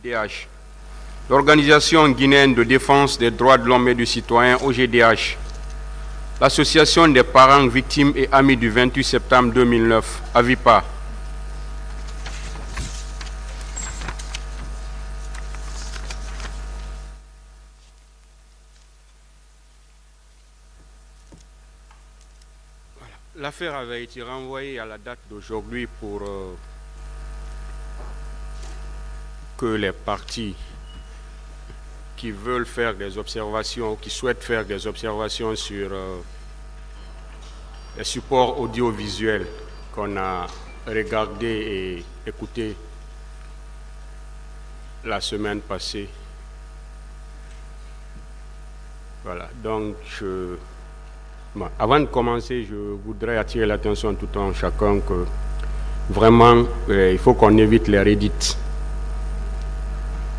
OGDH, l'Organisation guinéenne de défense des droits de l'homme et du citoyen, OGDH, l'Association des parents victimes et amis du 28 septembre 2009, AVIPA, l'affaire avait été renvoyée à la date d'aujourd'hui pour que les partis qui veulent faire des observations ou qui souhaitent faire des observations sur les supports audiovisuels qu'on a regardés et écoutés la semaine passée. Voilà, donc bon, avant de commencer, je voudrais attirer l'attention tout un chacun que vraiment, il faut qu'on évite les redites.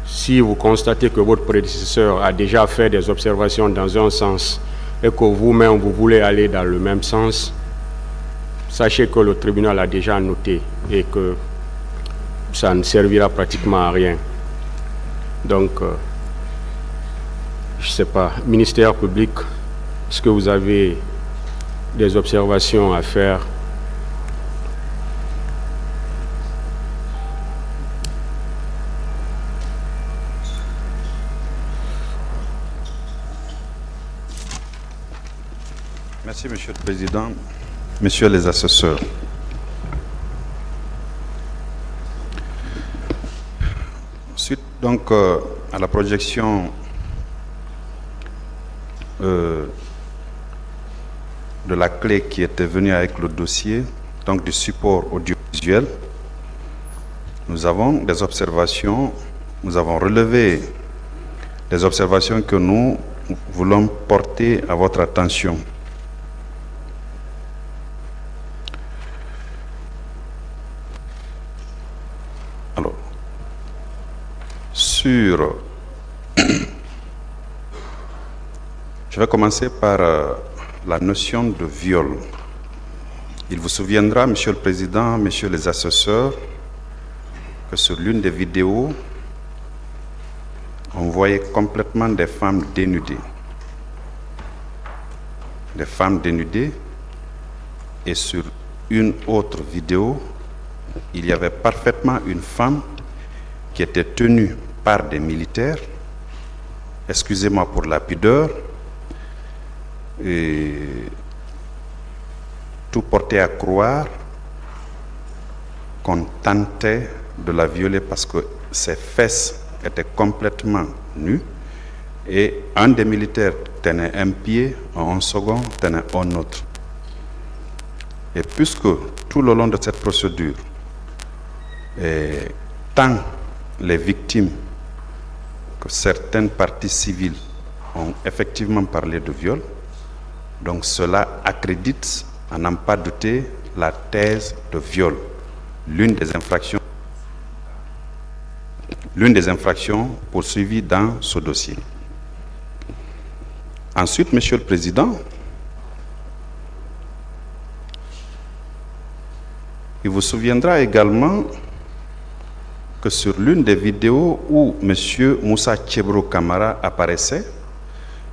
Si vous constatez que votre prédécesseur a déjà fait des observations dans un sens et que vous-même, vous voulez aller dans le même sens, sachez que le tribunal a déjà noté et que ça ne servira pratiquement à rien. Donc, je ne sais pas, ministère public, est-ce que vous avez des observations à faire? Merci, Monsieur le Président, Messieurs les assesseurs. Suite donc à la projection de la clé qui était venue avec le dossier, donc du support audiovisuel, nous avons des observations, nous avons relevé des observations que nous voulons porter à votre attention. Alors, je vais commencer par la notion de viol. Il vous souviendra, Monsieur le Président, Messieurs les assesseurs, que sur l'une des vidéos, on voyait complètement des femmes dénudées. Des femmes dénudées, et sur une autre vidéo, il y avait parfaitement une femme qui était tenue par des militaires, excusez-moi pour la pudeur, et tout portait à croire qu'on tentait de la violer parce que ses fesses étaient complètement nues et un des militaires tenait un pied, un second tenait un autre. Et puisque tout le long de cette procédure, tant les victimes que certaines parties civiles ont effectivement parlé de viol, donc cela accrédite, à n'en pas douter, la thèse de viol, l'une des infractions poursuivies dans ce dossier. Ensuite, Monsieur le Président, il vous souviendra également que sur l'une des vidéos où M. Moussa Tchebro Camara apparaissait,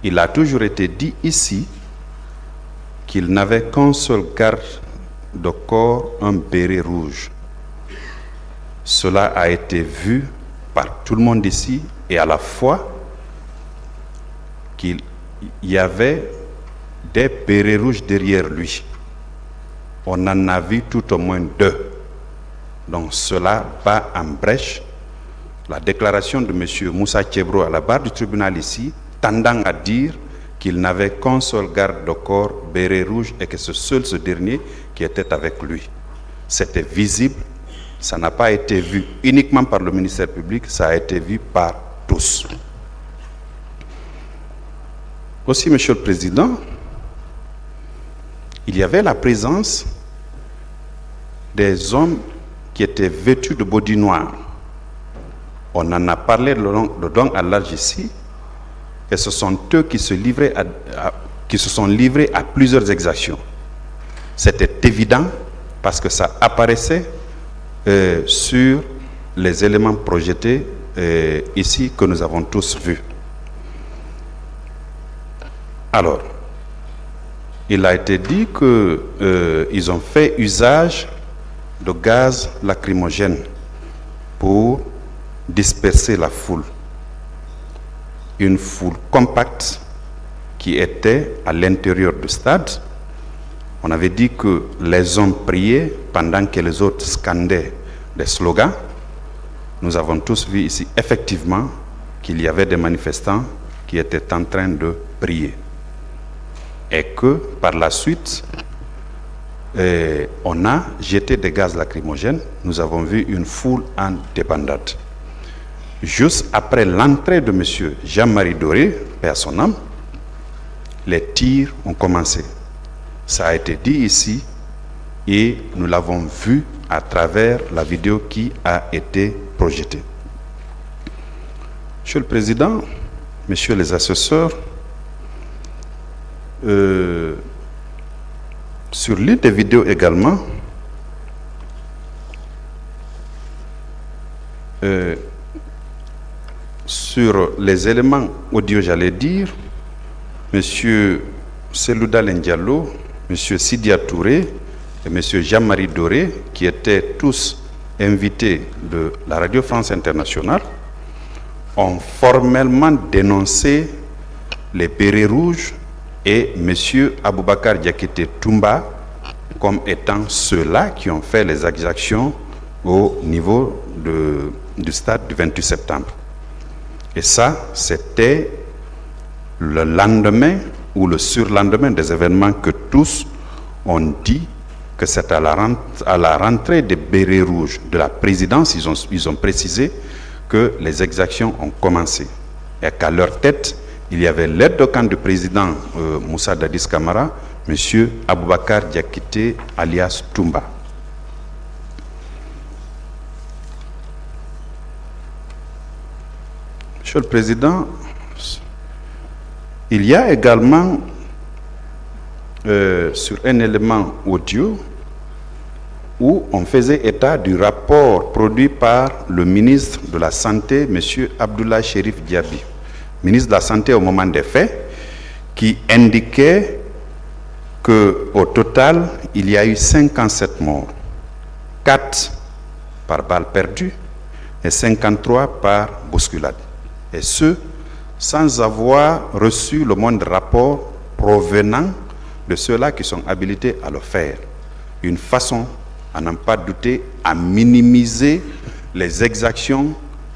il a toujours été dit ici qu'il n'avait qu'un seul garde de corps, un béret rouge. Cela a été vu par tout le monde ici, et à la fois qu'il y avait des bérets rouges derrière lui. On en a vu tout au moins 2. Donc cela bat en brèche la déclaration de M. Moussa Tchebro à la barre du tribunal ici, tendant à dire qu'il n'avait qu'un seul garde de corps, béret rouge, et que c'est seul ce dernier qui était avec lui. C'était visible, ça n'a pas été vu uniquement par le ministère public, ça a été vu par tous. Aussi, Monsieur le Président, il y avait la présence des hommes qui étaient vêtus de body noir. On en a parlé de long à large ici, et ce sont eux qui se sont livrés à plusieurs exactions. C'était évident parce que ça apparaissait sur les éléments projetés ici que nous avons tous vu. Alors, il a été dit qu'ils ont fait usage de gaz lacrymogène pour disperser la foule. Une foule compacte qui était à l'intérieur du stade. On avait dit que les hommes priaient pendant que les autres scandaient des slogans. Nous avons tous vu ici effectivement qu'il y avait des manifestants qui étaient en train de prier. Et que par la suite, on a jeté des gaz lacrymogènes. Nous avons vu une foule en débandade. Juste après l'entrée de M. Jean-Marie Doré, paix à son âme, les tirs ont commencé. Ça a été dit ici et nous l'avons vu à travers la vidéo qui a été projetée. Monsieur le Président, Messieurs les assesseurs, sur l'une des vidéos également, sur les éléments audio, j'allais dire, M. Selouda Diallo, M. Sidia Touré et M. Jean-Marie Doré, qui étaient tous invités de la Radio France Internationale, ont formellement dénoncé les bérets rouges et M. Aboubakar Diakité Toumba comme étant ceux-là qui ont fait les exactions au niveau du stade du 28 septembre. Et ça, c'était le lendemain ou le surlendemain des événements que tous ont dit que c'est à la rentrée des bérets rouges de la présidence, ils ont précisé que les exactions ont commencé. Et qu'à leur tête, il y avait l'aide de camp du président Moussa Dadis Camara, M. Aboubakar Diakité alias Toumba. Monsieur le Président, il y a également sur un élément audio où on faisait état du rapport produit par le ministre de la Santé, M. Abdoulaye Chérif Diaby, ministre de la Santé au moment des faits, qui indiquait qu'au total, il y a eu 57 morts, 4 par balle perdue et 53 par bousculade. Et ce, sans avoir reçu le moindre rapport provenant de ceux-là qui sont habilités à le faire. Une façon, à n'en pas douter, à minimiser les exactions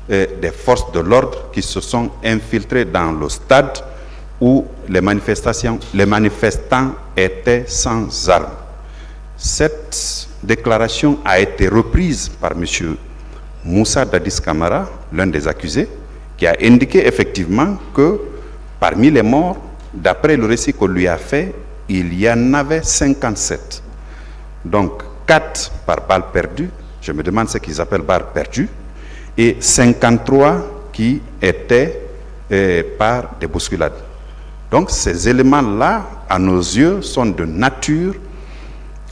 des forces de l'ordre qui se sont infiltrées dans le stade où les manifestants étaient sans armes. Cette déclaration a été reprise par M. Moussa Dadis Camara, l'un des accusés, qui a indiqué effectivement que parmi les morts, d'après le récit qu'on lui a fait, il y en avait 57. Donc 4 par balle perdue, je me demande ce qu'ils appellent balle perdue, et 53 qui étaient par des bousculades. Donc ces éléments-là, à nos yeux, sont de nature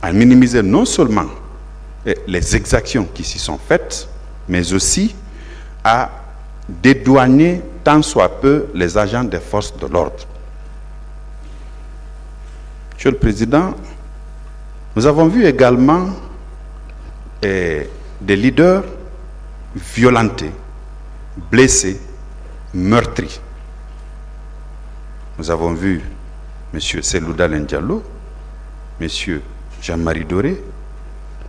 à minimiser non seulement les exactions qui s'y sont faites, mais aussi à dédouaner tant soit peu les agents des forces de l'ordre. Monsieur le Président, nous avons vu également des leaders violentés, blessés, meurtris. Nous avons vu M. Selouda Diallo, M. Jean-Marie Doré,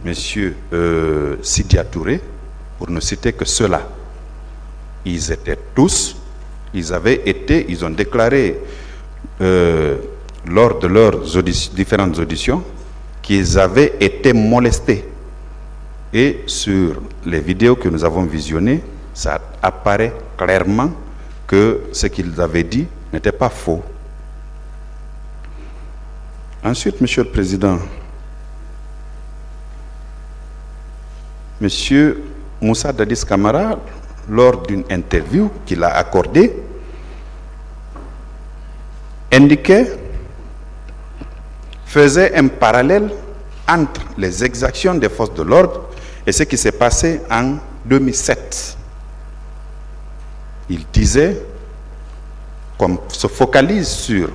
M. Sidia Touré, pour ne citer que ceux-là. Ils étaient tous, ils ont déclaré lors de leurs différentes auditions qu'ils avaient été molestés. Et sur les vidéos que nous avons visionnées, ça apparaît clairement que ce qu'ils avaient dit n'était pas faux. Ensuite, Monsieur le Président, Monsieur Moussa Dadis Camara, lors d'une interview qu'il a accordée, faisait un parallèle entre les exactions des forces de l'ordre et ce qui s'est passé en 2007. il disait qu'on se focalise sur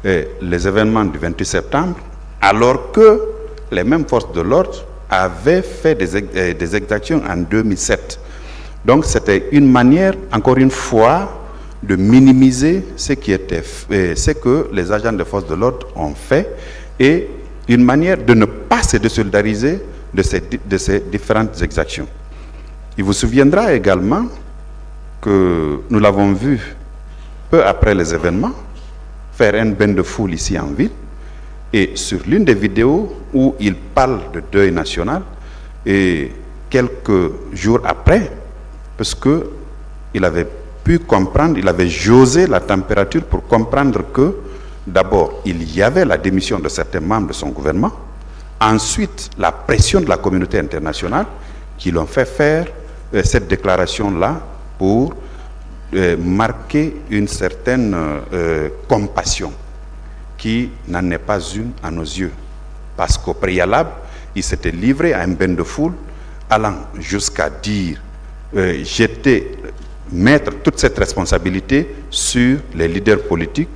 les événements du 28 septembre, alors que les mêmes forces de l'ordre avaient fait des exactions en 2007. Donc c'était une manière, encore une fois, de minimiser ce que les agents des forces de l'ordre ont fait, et une manière de ne pas se désolidariser de ces différentes exactions. Il vous souviendra également que nous l'avons vu peu après les événements faire un bain de foule ici en ville, et sur l'une des vidéos où il parle de deuil national, et quelques jours après, parce que il avait pu comprendre, il avait josé la température pour comprendre que d'abord il y avait la démission de certains membres de son gouvernement, ensuite la pression de la communauté internationale qui l'ont fait faire cette déclaration-là pour marquer une certaine compassion qui n'en est pas une à nos yeux. Parce qu'au préalable, il s'était livré à un bain de foule, allant jusqu'à dire mettre toute cette responsabilité sur les leaders politiques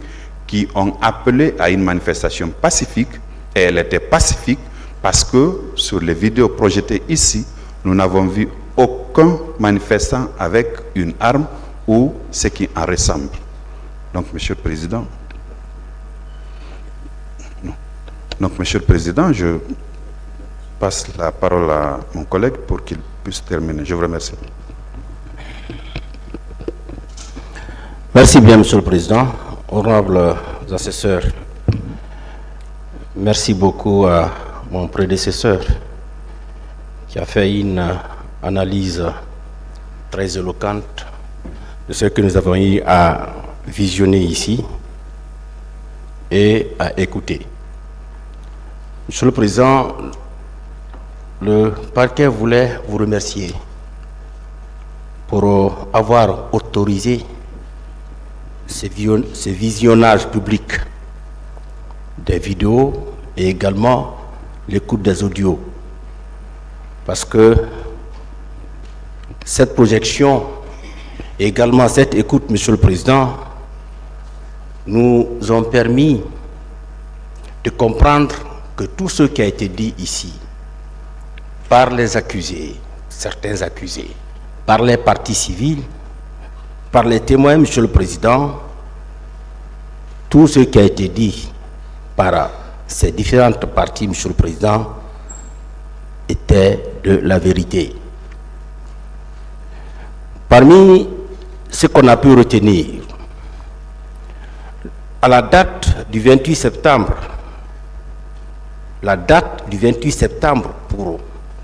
qui ont appelé à une manifestation pacifique, et elle était pacifique parce que sur les vidéos projetées ici, nous n'avons vu aucun manifestant avec une arme ou ce qui en ressemble. Donc, Monsieur le Président, je passe la parole à mon collègue pour qu'il puisse terminer. Je vous remercie. Merci bien, Monsieur le Président. Honorables assesseurs, merci beaucoup à mon prédécesseur qui a fait une analyse très éloquente de ce que nous avons eu à visionner ici et à écouter. Monsieur le Président, le parquet voulait vous remercier pour avoir autorisé ce visionnage public des vidéos et également l'écoute des audios. Parce que cette projection et également cette écoute, Monsieur le Président, nous ont permis de comprendre que tout ce qui a été dit ici par les accusés, certains accusés, par les parties civiles, par les témoins, Monsieur le Président, tout ce qui a été dit par ces différentes parties, Monsieur le Président, était de la vérité. Parmi ce qu'on a pu retenir, à la date du 28 septembre, pour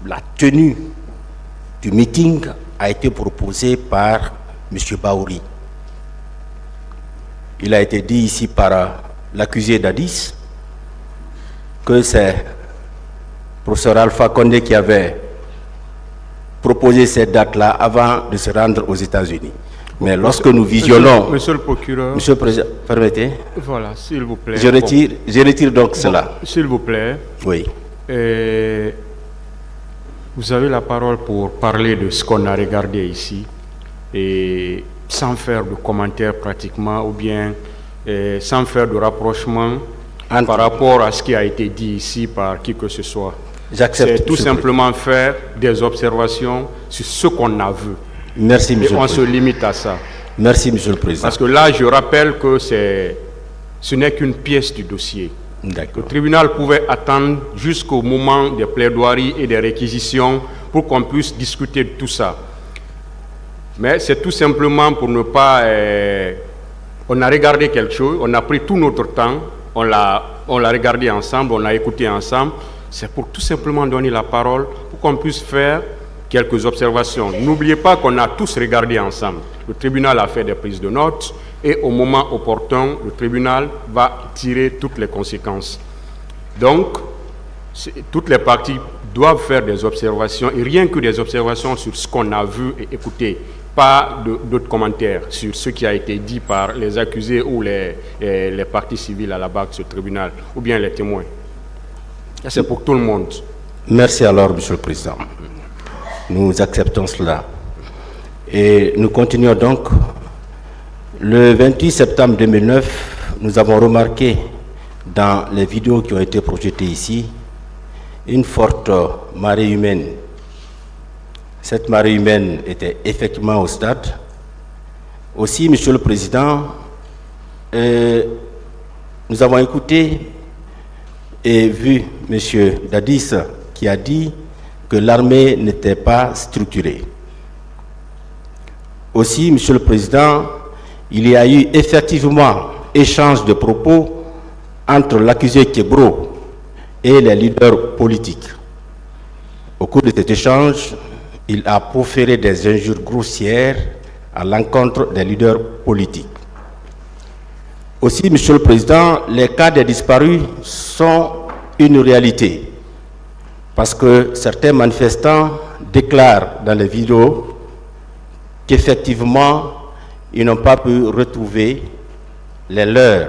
la tenue du meeting a été proposée par M. Baouri. Il a été dit ici par l'accusé d'Addis que c'est le professeur Alpha Condé qui avait proposé cette date-là avant de se rendre aux États-Unis. Mais lorsque nous visionnons... Monsieur le procureur... Monsieur le Président, permettez. Voilà, s'il vous plaît. Je retire donc cela. S'il vous plaît. Oui. Vous avez la parole pour parler de ce qu'on a regardé ici, et sans faire de commentaires pratiquement, ou bien sans faire de rapprochement par rapport à ce qui a été dit ici par qui que ce soit. J'accepte. C'est tout simplement faire des observations sur ce qu'on a vu. Merci, Monsieur le Président. Et on se limite à ça. Merci, Monsieur le Président. Parce que là, je rappelle que ce n'est qu'une pièce du dossier. Le tribunal pouvait attendre jusqu'au moment des plaidoiries et des réquisitions pour qu'on puisse discuter de tout ça. Mais c'est tout simplement pour ne pas... on a regardé quelque chose, on a pris tout notre temps, on l'a regardé ensemble, on l'a écouté ensemble. C'est pour tout simplement donner la parole pour qu'on puisse faire quelques observations. N'oubliez pas qu'on a tous regardé ensemble. Le tribunal a fait des prises de notes et au moment opportun, le tribunal va tirer toutes les conséquences. Donc, toutes les parties doivent faire des observations, et rien que des observations sur ce qu'on a vu et écouté, pas d'autres commentaires sur ce qui a été dit par les accusés ou les parties civiles à la barre de ce tribunal, ou bien les témoins. C'est pour tout le monde. Merci alors, Monsieur le Président. Nous acceptons cela. Et nous continuons donc. Le 28 septembre 2009, nous avons remarqué dans les vidéos qui ont été projetées ici une forte marée humaine. Cette marée humaine était effectivement au stade. Aussi, Monsieur le Président, nous avons écouté et vu M. Dadis qui a dit que l'armée n'était pas structurée. Aussi, Monsieur le Président, il y a eu effectivement échange de propos entre l'accusé Kebro et les leaders politiques. Au cours de cet échange, il a proféré des injures grossières à l'encontre des leaders politiques. Aussi, Monsieur le Président, les cas des disparus sont une réalité parce que certains manifestants déclarent dans les vidéos qu'effectivement, ils n'ont pas pu retrouver les leurs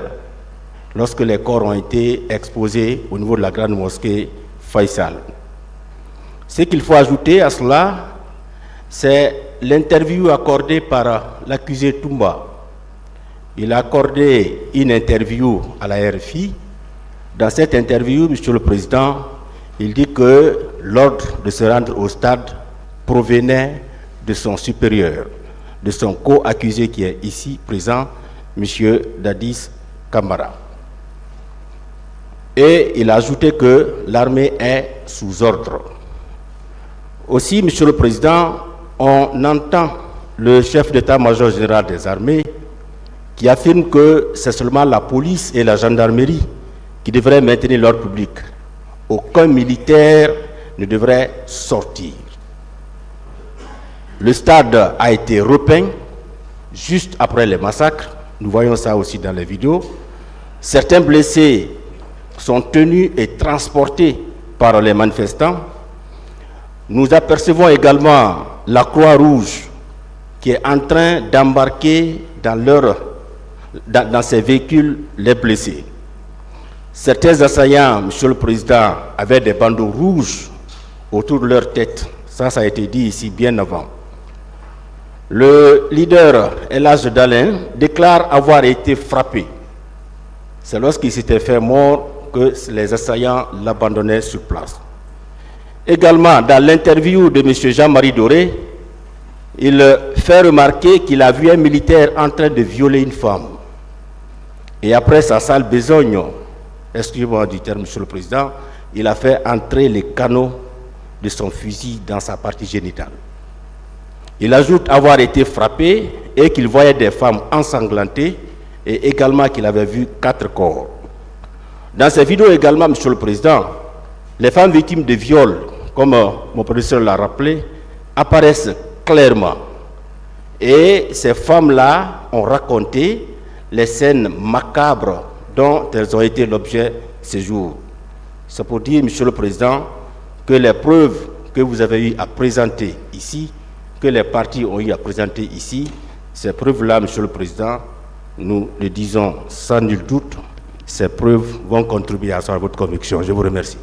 lorsque les corps ont été exposés au niveau de la grande mosquée Faisal. Ce qu'il faut ajouter à cela, c'est l'interview accordée par l'accusé Toumba. Il a accordé une interview à la RFI. Dans cette interview, Monsieur le Président, il dit que l'ordre de se rendre au stade provenait de son supérieur, de son co-accusé qui est ici présent, M. Dadis Camara. Et il a ajouté que l'armée est sous ordre. Aussi, Monsieur le Président, on entend le chef d'état-major général des armées qui affirme que c'est seulement la police et la gendarmerie qui devraient maintenir l'ordre public. Aucun militaire ne devrait sortir. Le stade a été repeint juste après les massacres. Nous voyons ça aussi dans les vidéos. Certains blessés sont tenus et transportés par les manifestants. Nous apercevons également la Croix-Rouge qui est en train d'embarquer dans ses véhicules les blessés. Certains assaillants, Monsieur le Président, avaient des bandeaux rouges autour de leur tête. Ça a été dit ici bien avant. Le leader El Hadj Dalen déclare avoir été frappé. C'est lorsqu'il s'était fait mort que les assaillants l'abandonnaient sur place. Également, dans l'interview de M. Jean-Marie Doré, il fait remarquer qu'il a vu un militaire en train de violer une femme. Et après sa sale besogne, excusez-moi du terme, Monsieur le Président, il a fait entrer les canaux de son fusil dans sa partie génitale. Il ajoute avoir été frappé et qu'il voyait des femmes ensanglantées et également qu'il avait vu 4 corps. Dans ces vidéos également, Monsieur le Président, les femmes victimes de viol, comme mon professeur l'a rappelé, apparaissent clairement. Et ces femmes-là ont raconté les scènes macabres dont elles ont été l'objet ces jours. C'est pour dire, Monsieur le Président, que les preuves que vous avez eu à présenter ici, que les partis ont eu à présenter ici, ces preuves-là, Monsieur le Président, nous le disons sans nul doute, ces preuves vont contribuer à votre conviction. Je vous remercie.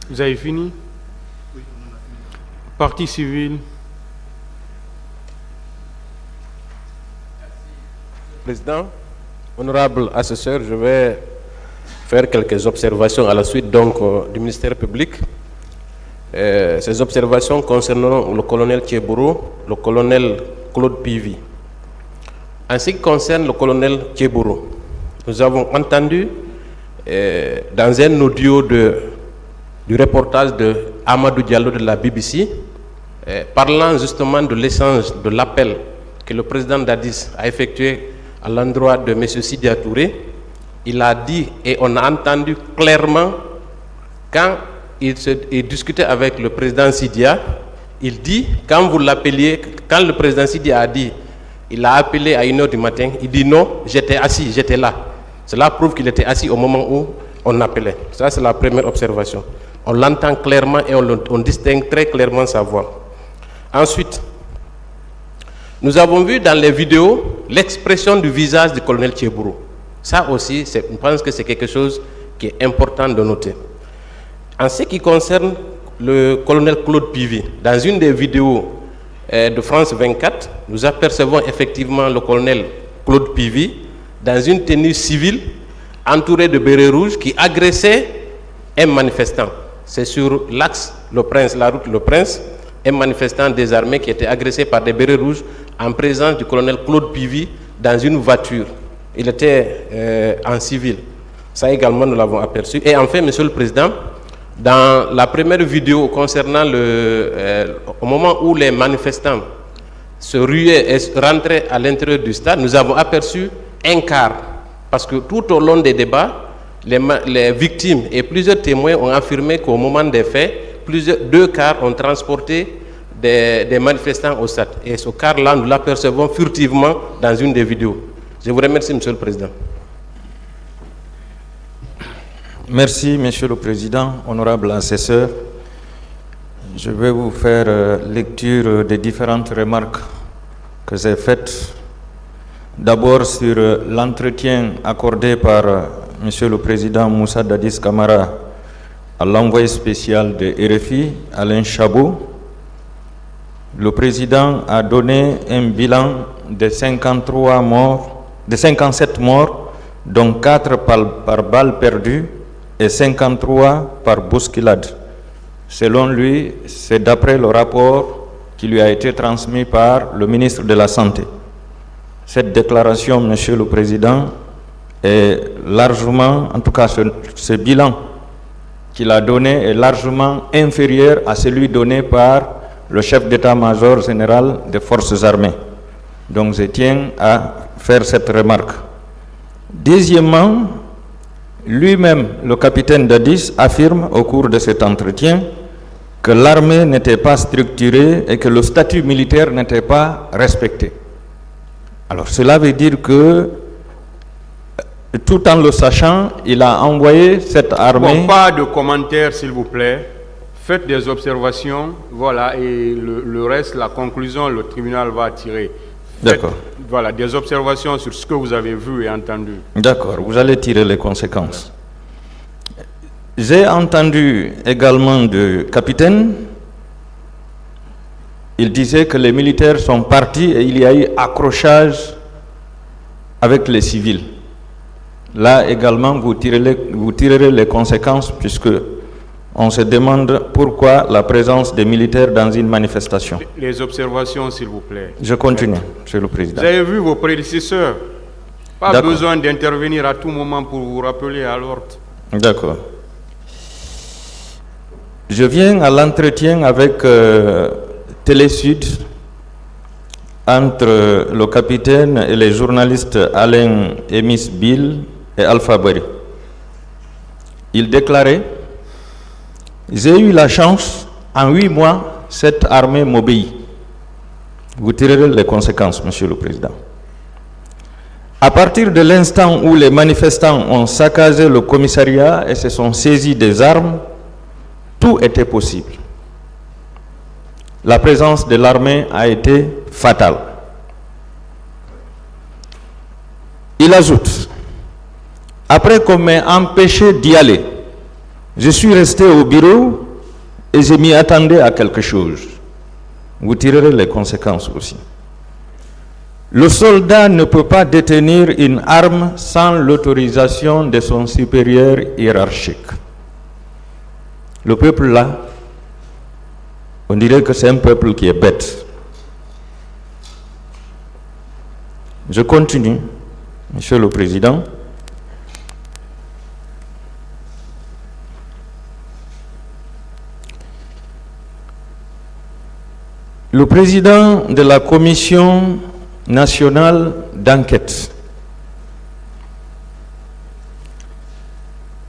Vous avez fini? Oui. Partie civile. Président, honorable assesseur, je vais faire quelques observations à la suite donc du ministère public. Ces observations concerneront le colonel Tchebourou, le colonel Claude Pivi. En ce qui concerne le colonel Tchebourou, nous avons entendu dans un audio du reportage de Amadou Diallo de la BBC, parlant justement de l'échange, de l'appel que le président Dadis a effectué à l'endroit de M. Sidia Touré. Il a dit, et on a entendu clairement, quand il discutait avec le président Sidia, il dit, quand vous l'appeliez, quand le président Sidia a dit, il a appelé à 1h du matin, il dit non, j'étais assis, j'étais là. Cela prouve qu'il était assis au moment où on appelait. Ça, c'est la première observation. On l'entend clairement et on distingue très clairement sa voix. Ensuite, nous avons vu dans les vidéos l'expression du visage du colonel Tchebourou. Ça aussi, je pense que c'est quelque chose qui est important de noter. En ce qui concerne le colonel Claude Pivy, dans une des vidéos de France 24, nous apercevons effectivement le colonel Claude Pivy dans une tenue civile, entouré de bérets rouges, qui agressait un manifestant. C'est sur l'axe Le Prince, la route Le Prince, un manifestant désarmé qui était agressé par des bérets rouges en présence du colonel Claude Pivy dans une voiture. Il était en civil. Ça également, nous l'avons aperçu. Et enfin, Monsieur le Président, dans la première vidéo concernant au moment où les manifestants se ruaient et rentraient à l'intérieur du stade, nous avons aperçu un car. Parce que tout au long des débats, les victimes et plusieurs témoins ont affirmé qu'au moment des faits, deux cars ont transporté des manifestants au stade. Et ce car-là, nous l'apercevons furtivement dans une des vidéos. Je vous remercie, Monsieur le Président. Merci, Monsieur le Président, honorable assesseur. Je vais vous faire lecture des différentes remarques que j'ai faites. D'abord sur l'entretien accordé par Monsieur le Président Moussa Dadis Camara à l'envoyé spécial de RFI, Alain Chabot. Le Président a donné un bilan de 57 morts, dont 4 par balle perdue et 53 par bousculade. Selon lui, c'est d'après le rapport qui lui a été transmis par le ministre de la Santé. Cette déclaration, Monsieur le Président, est largement, en tout cas ce bilan qu'il a donné est largement inférieur à celui donné par le chef d'état-major général des forces armées. Donc je tiens à faire cette remarque. Deuxièmement, lui-même, le capitaine Dadis, affirme au cours de cet entretien que l'armée n'était pas structurée et que le statut militaire n'était pas respecté. Alors cela veut dire que, tout en le sachant, il a envoyé cette armée... Bon, pas de commentaires, s'il vous plaît. Faites des observations, voilà, et le reste, la conclusion, le tribunal va tirer. D'accord. Voilà, des observations sur ce que vous avez vu et entendu. D'accord, vous allez tirer les conséquences. J'ai entendu également du capitaine, il disait que les militaires sont partis et il y a eu accrochage avec les civils. Là également, vous tirerez les conséquences puisque on se demande pourquoi la présence des militaires dans une manifestation. Les observations, s'il vous plaît. Je continue, Monsieur le Président. Vous avez vu vos prédécesseurs. Pas besoin d'intervenir à tout moment pour vous rappeler à l'ordre. D'accord. Je viens à l'entretien avec Télésud entre le capitaine et les journalistes Alain Emis Bill et Alpha Bari. Il déclarait: j'ai eu la chance, en 8 mois, cette armée m'obéit. Vous tirerez les conséquences, Monsieur le Président. À partir de l'instant où les manifestants ont saccagé le commissariat et se sont saisis des armes, tout était possible. La présence de l'armée a été fatale. Il ajoute: après qu'on m'ait empêché d'y aller, je suis resté au bureau et je m'y attendais à quelque chose. Vous tirerez les conséquences aussi. Le soldat ne peut pas détenir une arme sans l'autorisation de son supérieur hiérarchique. Le peuple là, on dirait que c'est un peuple qui est bête. Je continue, Monsieur le Président. Le président de la Commission nationale d'enquête,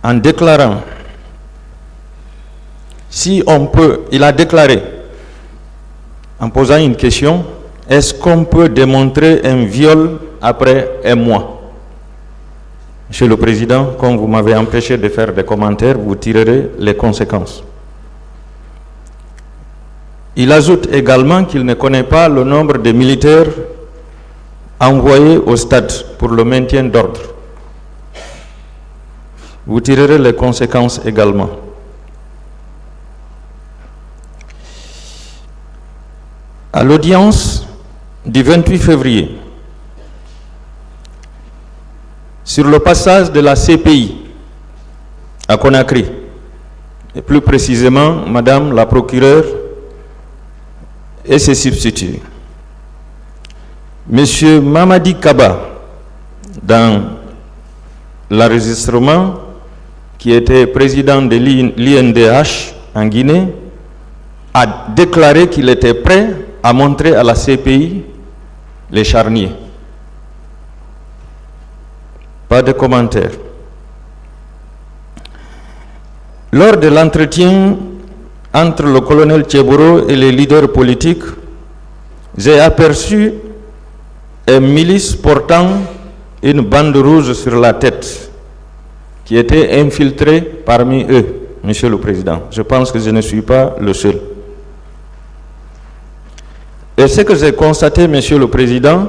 en déclarant, si on peut, il a déclaré, en posant une question, est-ce qu'on peut démontrer un viol après 1 mois? Monsieur le Président, comme vous m'avez empêché de faire des commentaires, vous tirerez les conséquences. Il ajoute également qu'il ne connaît pas le nombre de militaires envoyés au stade pour le maintien d'ordre. Vous tirerez les conséquences également. À l'audience du 28 février, sur le passage de la CPI à Conakry, et plus précisément Madame la procureure et ses substituts, Monsieur Mamadi Kaba, dans l'enregistrement, qui était président de l'INDH en Guinée, a déclaré qu'il était prêt à montrer à la CPI les charniers. Pas de commentaire. Lors de l'entretien entre le colonel Tcheboro et les leaders politiques, j'ai aperçu un milice portant une bande rouge sur la tête qui était infiltré parmi eux, Monsieur le Président. Je pense que je ne suis pas le seul. Et ce que j'ai constaté, Monsieur le Président,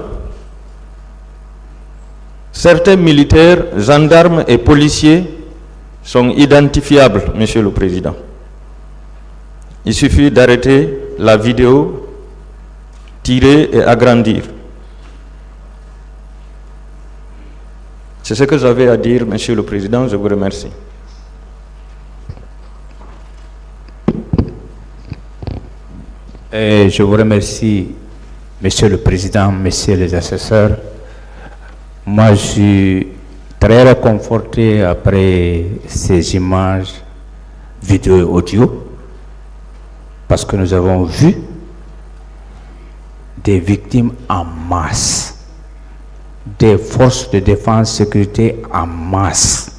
certains militaires, gendarmes et policiers sont identifiables, Monsieur le Président. Il suffit d'arrêter la vidéo, tirer et agrandir. C'est ce que j'avais à dire, Monsieur le Président. Je vous remercie. Et je vous remercie, Monsieur le Président, Messieurs les assesseurs. Moi, je suis très réconforté après ces images, vidéo et audio, parce que nous avons vu des victimes en masse, des forces de défense et sécurité en masse,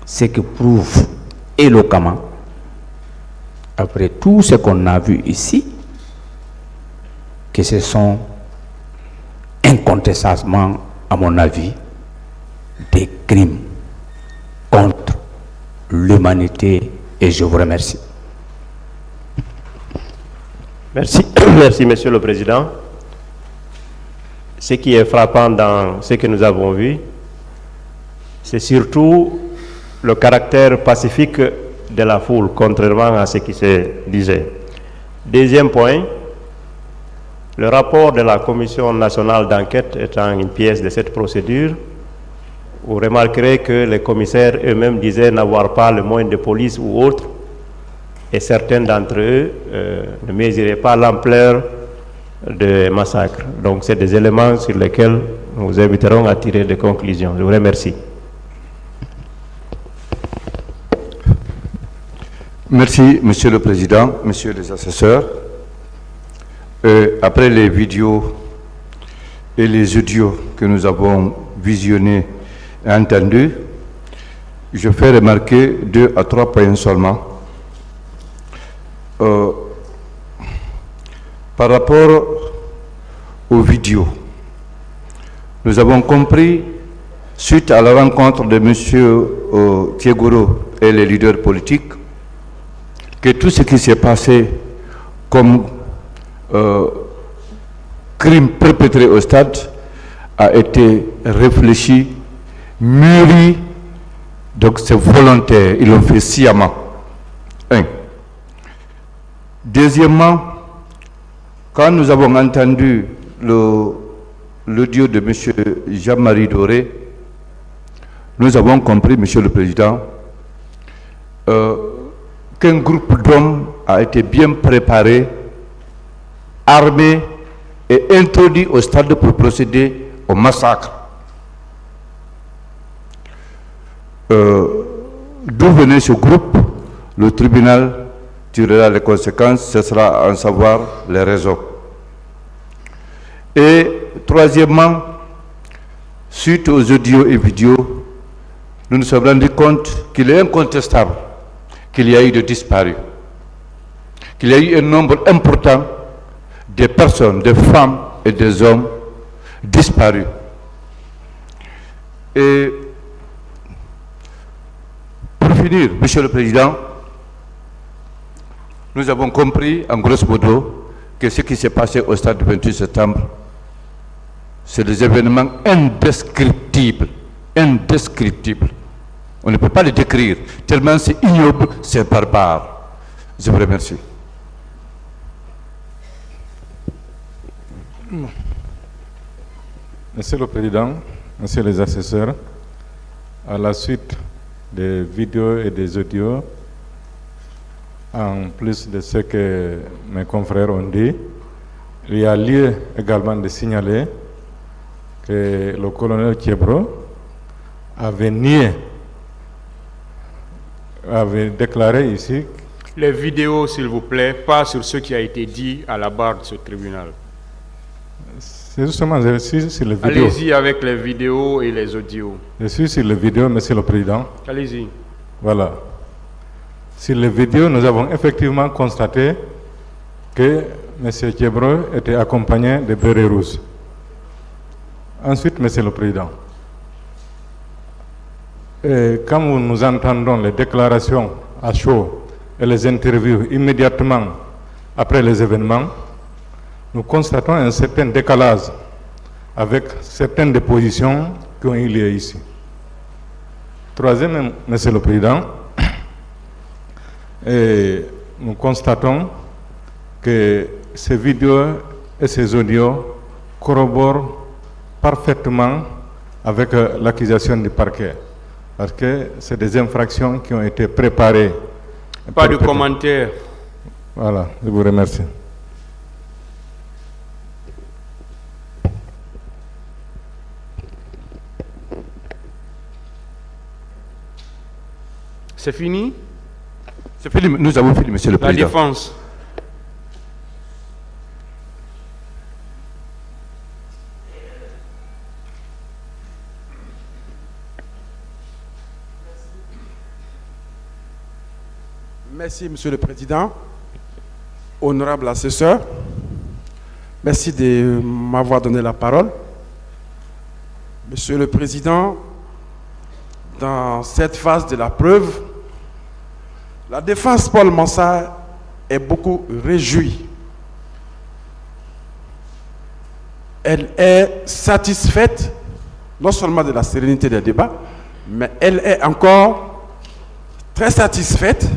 ce qui prouve éloquemment, après tout ce qu'on a vu ici, que ce sont incontestablement, à mon avis, des crimes contre l'humanité, et je vous remercie. Merci, merci Monsieur le Président. Ce qui est frappant dans ce que nous avons vu, c'est surtout le caractère pacifique de la foule, contrairement à ce qui se disait. Deuxième point, le rapport de la Commission nationale d'enquête étant une pièce de cette procédure, vous remarquerez que les commissaires eux-mêmes disaient n'avoir pas le moyen de police ou autre, et certains d'entre eux ne mesuraient pas l'ampleur des massacres. Donc c'est des éléments sur lesquels nous vous inviterons à tirer des conclusions. Je vous remercie. Merci, Monsieur le Président, Messieurs les assesseurs. Après les vidéos et les audios que nous avons visionnés et entendus, je fais remarquer 2 à 3 points seulement. Par rapport aux vidéos, nous avons compris, suite à la rencontre de M. Tcheboro et les leaders politiques, que tout ce qui s'est passé comme crime perpétré au stade a été réfléchi, mûri, donc c'est volontaire, ils l'ont fait sciemment. 1. Deuxièmement, quand nous avons entendu l'audio de M. Jean-Marie Doré, nous avons compris, Monsieur le Président, qu'un groupe d'hommes a été bien préparé, armé et introduit au stade pour procéder au massacre. D'où venait ce groupe? Le tribunal tirera les conséquences, ce sera à en savoir les raisons. Et troisièmement, suite aux audios et vidéos, nous nous sommes rendus compte qu'il est incontestable qu'il y a eu de disparus, qu'il y a eu un nombre important de personnes, de femmes et des hommes disparus. Et pour finir, Monsieur le Président, nous avons compris en grosso modo que ce qui s'est passé au stade du 28 septembre, c'est des événements indescriptibles, indescriptibles. On ne peut pas les décrire, tellement c'est ignoble, c'est barbare. Je vous remercie. Monsieur le Président, Messieurs les assesseurs, à la suite des vidéos et des audios, en plus de ce que mes confrères ont dit, il y a lieu également de signaler que le colonel Thiebro avait déclaré ici. Les vidéos, s'il vous plaît, pas sur ce qui a été dit à la barre de ce tribunal. C'est justement, je suis sur les vidéos. Allez-y avec les vidéos et les audios. Je suis sur les vidéos, Monsieur le Président. Allez-y. Voilà. Sur les vidéos, nous avons effectivement constaté que M. Thiebro était accompagné de bérets rouges. Ensuite, Monsieur le Président, quand nous entendons les déclarations à chaud et les interviews immédiatement après les événements, nous constatons un certain décalage avec certaines des positions qui ont eu lieu ici. Troisième, Monsieur le Président, nous constatons que ces vidéos et ces audios corroborent parfaitement avec l'accusation du parquet, parce que c'est des infractions qui ont été préparées. Pas de commentaires. Voilà, je vous remercie. C'est fini? C'est fini, nous avons fini, Monsieur le Président. La défense. Merci, Monsieur le Président. Honorable assesseur, merci de m'avoir donné la parole. Monsieur le Président, dans cette phase de la preuve, la défense Paul Mansart est beaucoup réjouie. Elle est satisfaite non seulement de la sérénité des débats, mais elle est encore très satisfaite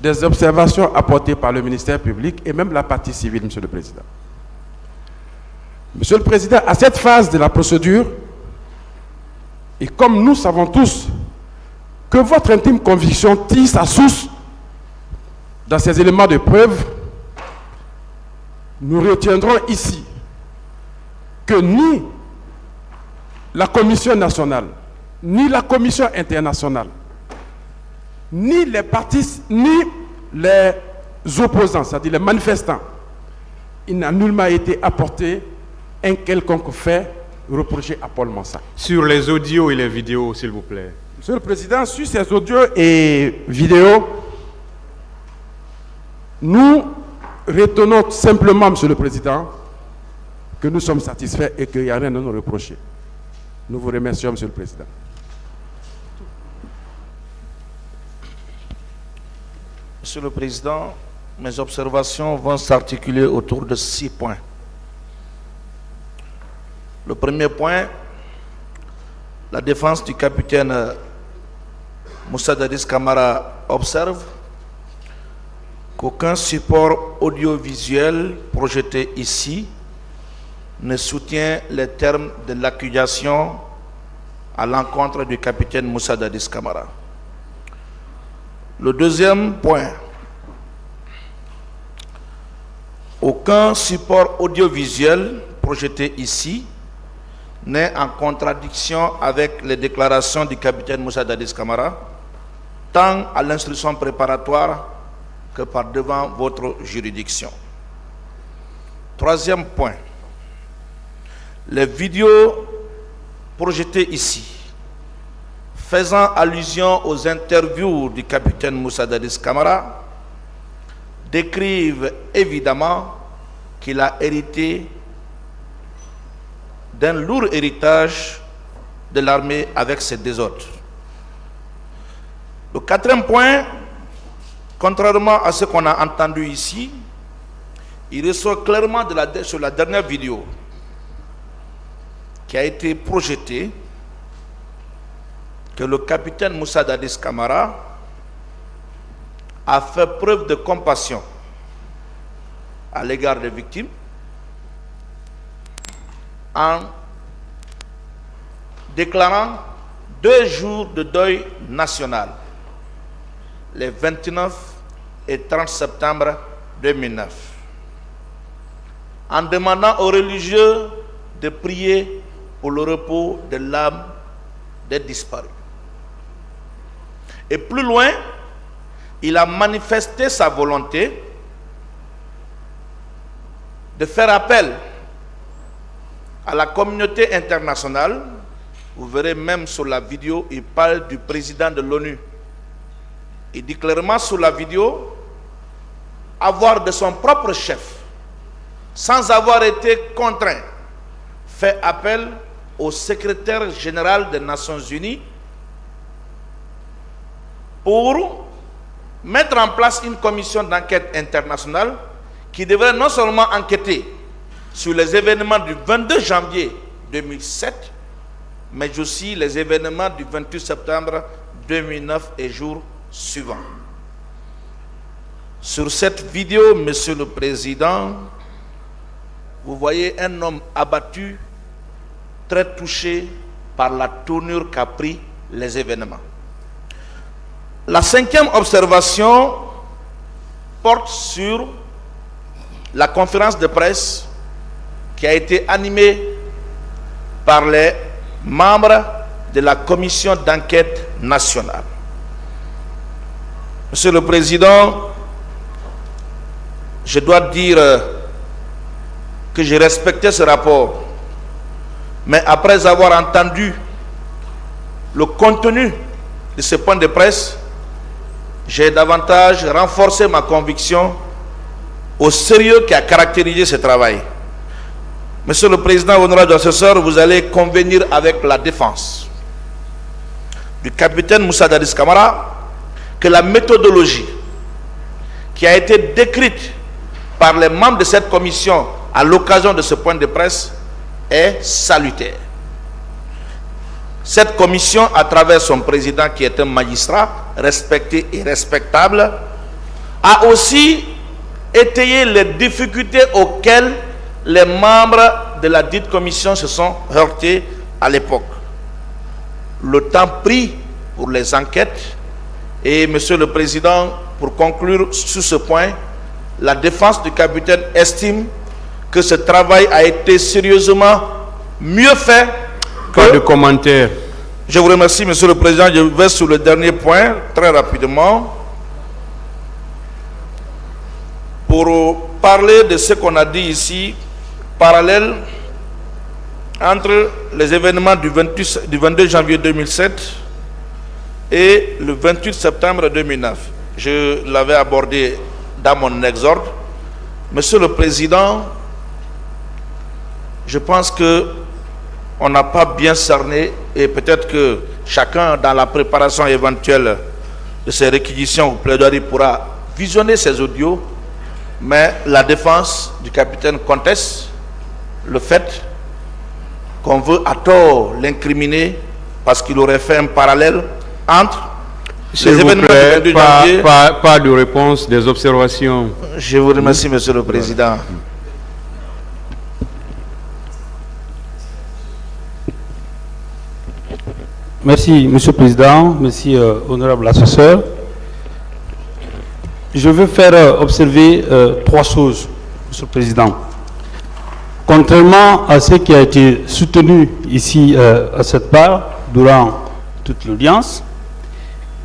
des observations apportées par le ministère public et même la partie civile, Monsieur le Président. Monsieur le Président, à cette phase de la procédure, et comme nous savons tous que votre intime conviction tire sa source dans ces éléments de preuve, nous retiendrons ici que ni la Commission nationale, ni la Commission internationale, ni les partis, ni les opposants, c'est-à-dire les manifestants, il n'a nullement été apporté un quelconque fait reproché à Paul Mansart. Sur les audios et les vidéos, s'il vous plaît. Monsieur le Président, sur ces audios et vidéos, nous retenons simplement, Monsieur le Président, que nous sommes satisfaits et qu'il n'y a rien à nous reprocher. Nous vous remercions, Monsieur le Président. Monsieur le Président, mes observations vont s'articuler autour de 6 points. Le premier point, la défense du capitaine Moussa Dadis Camara observe qu'aucun support audiovisuel projeté ici ne soutient les termes de l'accusation à l'encontre du capitaine Moussa Dadis Camara. Le deuxième point, aucun support audiovisuel projeté ici n'est en contradiction avec les déclarations du capitaine Moussa Dadis Camara, tant à l'instruction préparatoire que par devant votre juridiction. Troisième point, les vidéos projetées ici, faisant allusion aux interviews du capitaine Moussa Dadis Camara, décrivent évidemment qu'il a hérité d'un lourd héritage de l'armée avec ses désordres. Le quatrième point, contrairement à ce qu'on a entendu ici, il ressort clairement sur la dernière vidéo qui a été projetée que le capitaine Moussa Dadis Camara a fait preuve de compassion à l'égard des victimes en déclarant 2 jours de deuil national, les 29 et 30 septembre 2009, en demandant aux religieux de prier pour le repos de l'âme des disparus. Et plus loin, il a manifesté sa volonté de faire appel à la communauté internationale. Vous verrez même sur la vidéo, il parle du président de l'ONU. Il dit clairement sur la vidéo avoir de son propre chef, sans avoir été contraint, fait appel au secrétaire général des Nations Unies pour mettre en place une commission d'enquête internationale qui devrait non seulement enquêter sur les événements du 22 janvier 2007, mais aussi les événements du 28 septembre 2009 et jours suivants. Sur cette vidéo, Monsieur le Président, vous voyez un homme abattu, très touché par la tournure qu'a pris les événements. La 5e observation porte sur la conférence de presse qui a été animée par les membres de la commission d'enquête nationale. Monsieur le Président, je dois dire que j'ai respecté ce rapport, mais après avoir entendu le contenu de ce point de presse, j'ai davantage renforcé ma conviction au sérieux qui a caractérisé ce travail. Monsieur le Président, honorable assesseur, vous allez convenir avec la défense du capitaine Moussa Dadis Camara que la méthodologie qui a été décrite par les membres de cette commission à l'occasion de ce point de presse est salutaire. Cette commission, à travers son président qui est un magistrat respecté et respectable, a aussi étayé les difficultés auxquelles les membres de la dite commission se sont heurtés à l'époque. Le temps pris pour les enquêtes et, Monsieur le Président, pour conclure sur ce point, la défense du capitaine estime que ce travail a été sérieusement mieux fait que... Pas de commentaires. Je vous remercie, Monsieur le Président. Je vais sur le dernier point, très rapidement, pour parler de ce qu'on a dit ici, parallèle entre les événements du 22 janvier 2007 et le 28 septembre 2009. Je l'avais abordé dans mon exorde. Monsieur le Président, je pense que on n'a pas bien cerné, et peut-être que chacun dans la préparation éventuelle de ces réquisitions ou plaidoiries pourra visionner ces audios, mais la défense du capitaine conteste le fait qu'on veut à tort l'incriminer parce qu'il aurait fait un parallèle entre les événements du 22 janvier. Pas de réponse, des observations. Je vous remercie, Monsieur le Président. Merci, Monsieur le Président. Merci, honorable assesseur. Je veux faire observer 3 choses, Monsieur le Président. Contrairement à ce qui a été soutenu ici à cette part durant toute l'audience,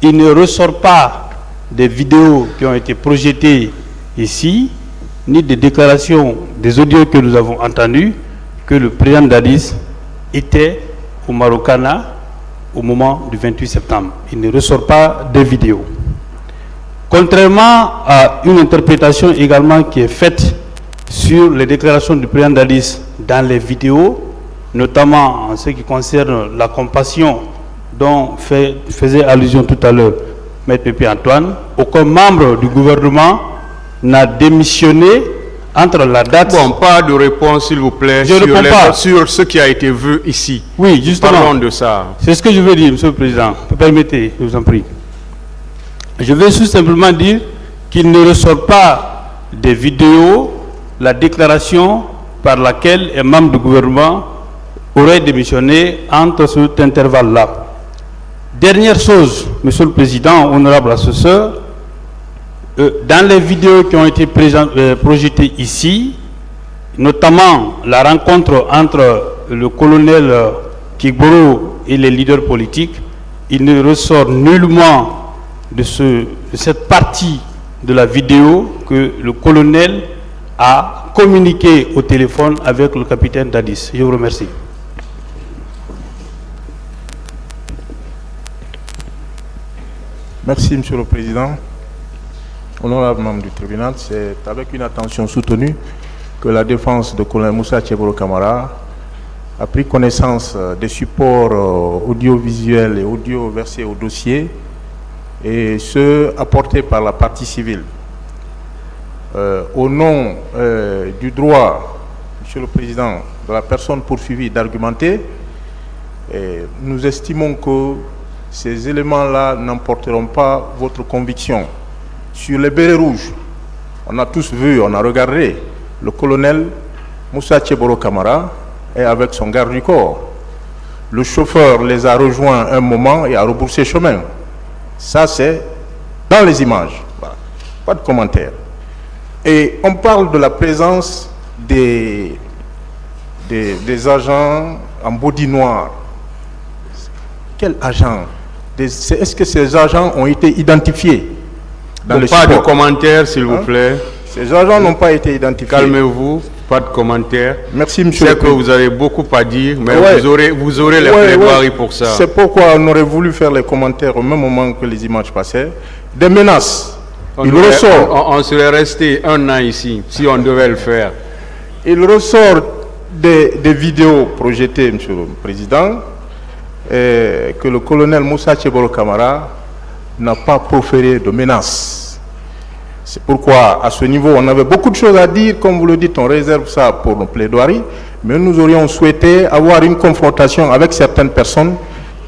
il ne ressort pas des vidéos qui ont été projetées ici, ni des déclarations des audios que nous avons entendus, que le président Dadis était au Marokana au moment du 28 septembre. Il ne ressort pas des vidéos. Contrairement à une interprétation également qui est faite sur les déclarations du président Dadis dans les vidéos, notamment en ce qui concerne la compassion dont faisait allusion tout à l'heure Maître Pépi Antoine, aucun membre du gouvernement n'a démissionné entre la date... Bon, pas de réponse, s'il vous plaît, sur ce qui a été vu ici. Oui, justement. Parlons de ça. C'est ce que je veux dire, Monsieur le Président. Permettez, je vous en prie. Je veux tout simplement dire qu'il ne ressort pas des vidéos la déclaration par laquelle un membre du gouvernement aurait démissionné entre cet intervalle-là. Dernière chose, Monsieur le Président, honorable assesseur, dans les vidéos qui ont été projetées ici, notamment la rencontre entre le colonel Kigboro et les leaders politiques, il ne ressort nullement de cette partie de la vidéo que le colonel a communiqué au téléphone avec le capitaine Dadis. Je vous remercie. Merci, Monsieur le Président. Honorable membre du tribunal, c'est avec une attention soutenue que la défense de colonel Moussa Tchebolo Camara a pris connaissance des supports audiovisuels et audio versés au dossier et ceux apportés par la partie civile. Au nom du droit, Monsieur le Président, de la personne poursuivie d'argumenter, nous estimons que ces éléments-là n'emporteront pas votre conviction. Sur les bérets rouges, on a tous vu, on a regardé, le colonel Moussa Tchebolo Camara est avec son garde du corps. Le chauffeur les a rejoints un moment et a rebroussé chemin. Ça, c'est dans les images. Voilà. Pas de commentaire. Et on parle de la présence des agents en body noir. Quels agents? Est-ce que ces agents ont été identifiés dans le Pas support? de commentaires, s'il vous plaît. Ces agents n'ont pas été identifiés. Calmez-vous, pas de commentaires. Merci, monsieur. Je sais que vous avez beaucoup à dire, mais vous aurez les plaidoiries pour ça. C'est pourquoi on aurait voulu faire les commentaires au même moment que les images passaient. Des menaces. On serait resté un an ici, si on devait le faire. Il ressort des vidéos projetées, Monsieur le Président, que le colonel Moussa Tchebolo Camara n'a pas proféré de menaces. C'est pourquoi, à ce niveau, on avait beaucoup de choses à dire. Comme vous le dites, on réserve ça pour nos plaidoiries. Mais nous aurions souhaité avoir une confrontation avec certaines personnes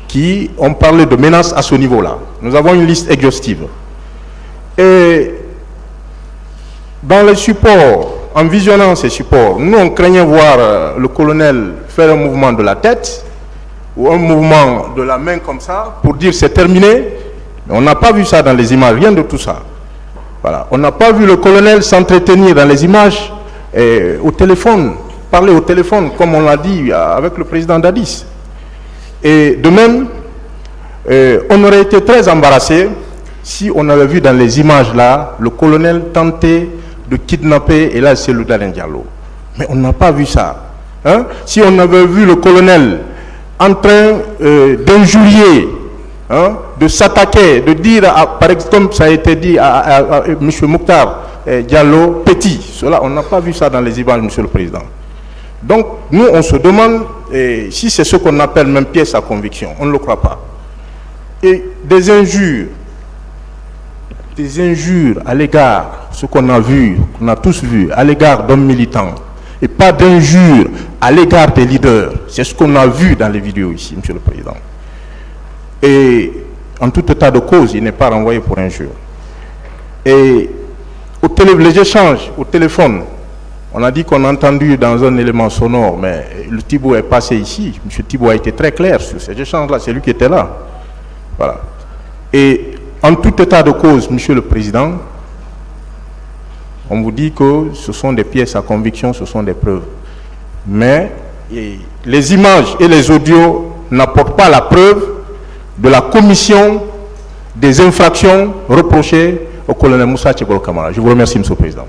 qui ont parlé de menaces à ce niveau-là. Nous avons une liste exhaustive. Et dans les supports, en visionnant ces supports, nous on craignait voir le colonel faire un mouvement de la tête ou un mouvement de la main comme ça pour dire c'est terminé. Mais on n'a pas vu ça dans les images, rien de tout ça. Voilà. On n'a pas vu le colonel s'entretenir dans les images au téléphone, parler au téléphone comme on l'a dit avec le président Dadis. Et de même, on aurait été très embarrassé si on avait vu dans les images là le colonel tenter de kidnapper et là c'est le Alain Diallo. Mais on n'a pas vu ça. Hein? Si on avait vu le colonel en train d'injurier, hein, de s'attaquer, de dire, par exemple, comme ça a été dit à M. Mokhtar Diallo, petit, cela, on n'a pas vu ça dans les images, Monsieur le Président. Donc, nous, on se demande si c'est ce qu'on appelle même pièce à conviction. On ne le croit pas. Et des injures à l'égard, ce qu'on a vu, qu'on a tous vu, à l'égard d'hommes militants, et pas d'injures à l'égard des leaders. C'est ce qu'on a vu dans les vidéos ici, Monsieur le Président. Et en tout état de cause, il n'est pas renvoyé pour injure. Et les échanges au téléphone, on a dit qu'on a entendu dans un élément sonore, mais le Thibault est passé ici. M. Thibault a été très clair sur ces échanges-là, c'est lui qui était là. Voilà. Et en tout état de cause, Monsieur le Président, on vous dit que ce sont des pièces à conviction, ce sont des preuves. Mais les images et les audios n'apportent pas la preuve de la commission des infractions reprochées au colonel Moussa Tchebolo Camara. Je vous remercie, Monsieur le Président.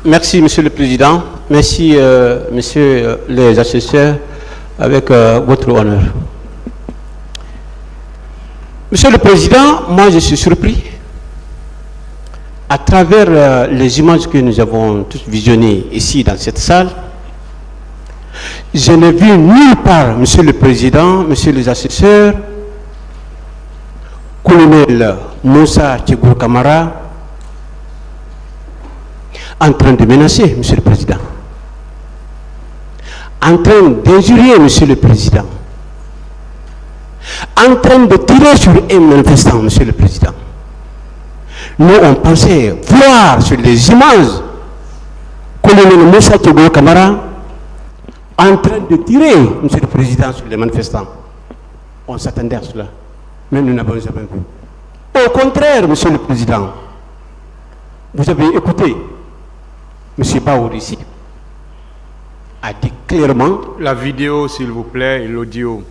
Merci, Monsieur le Président. Merci, Messieurs les assesseurs, avec votre honneur. Monsieur le Président, moi je suis surpris. À travers les images que nous avons tous visionnées ici dans cette salle, je n'ai vu nulle part, Monsieur le Président, Messieurs les assesseurs, colonel Moussa Tchebolo Camara en train de menacer, Monsieur le Président, en train d'injurier, Monsieur le Président, en train de tirer sur un manifestant, Monsieur le Président. nous on pensait voir sur les images colonel Moussa Tchegoro Camara en train de tirer, Monsieur le Président, sur les manifestants. On s'attendait à cela, mais nous n'avons jamais vu. Au contraire, Monsieur le Président, vous avez écouté M. Baour ici, a dit clairement... La vidéo, s'il vous plaît, et l'audio.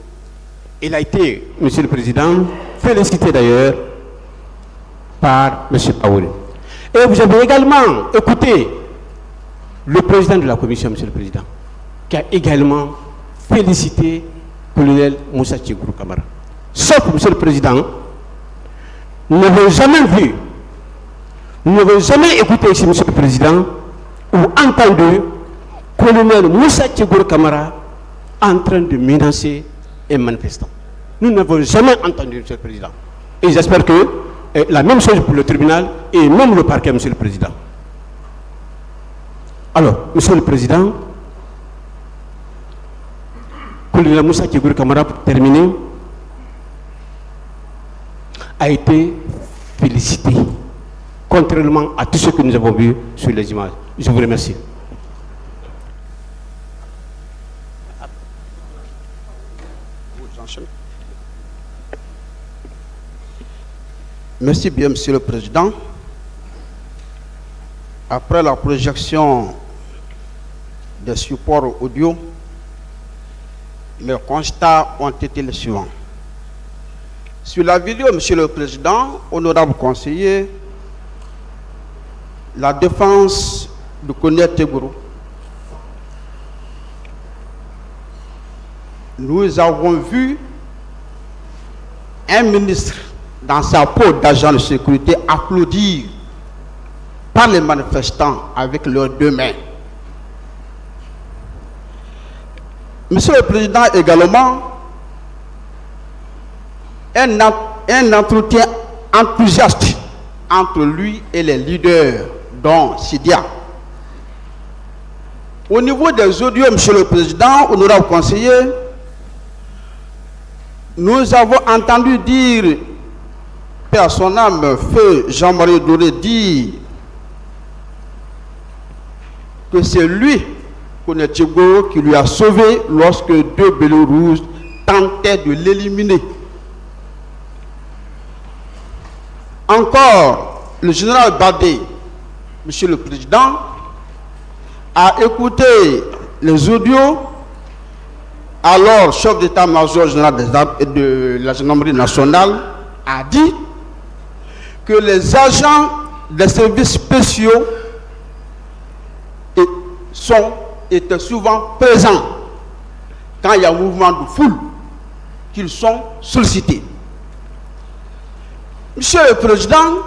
Il a été, Monsieur le Président, félicité d'ailleurs par M. Baour. Et vous avez également écouté le président de la commission, Monsieur le Président, qui a également félicité le colonel Moussa Tchegoro Camara. Sauf, Monsieur le Président, nous n'avons jamais vu, nous n'avons jamais écouté ici, Monsieur le Président, ou entendu le colonel Moussa Tchegoro Camara en train de menacer un manifestant. Nous n'avons jamais entendu, Monsieur le Président. Et j'espère que la même chose pour le tribunal et même le parquet, Monsieur le Président. Alors, Monsieur le Président, colonel Moussa Tchegoro Camara, pour terminer, a été félicité, contrairement à tout ce que nous avons vu sur les images. Je vous remercie. Merci bien, Monsieur le Président. Après la projection des supports audio, mes constats ont été les suivants. Sur la vidéo, Monsieur le Président, honorable conseiller, la défense du colonel Tchegoro, nous avons vu un ministre dans sa peau d'agent de sécurité applaudir par les manifestants avec leurs deux mains. Monsieur le Président, également, un entretien enthousiaste entre lui et les leaders, dont Sidia. Au niveau des audios, Monsieur le Président, honorable conseiller, nous avons entendu dire, Père à son âme, feu Jean-Marie Doré, dire que c'est lui, colonel Tchegoro, qui lui a sauvé lorsque deux belous rouges tentaient de l'éliminer. Encore, le général Badé, Monsieur le Président, a écouté les audios, alors chef d'état-major général des armes et de la gendarmerie nationale a dit que les agents des services spéciaux étaient souvent présents quand il y a un mouvement de foule, qu'ils sont sollicités. Monsieur le Président,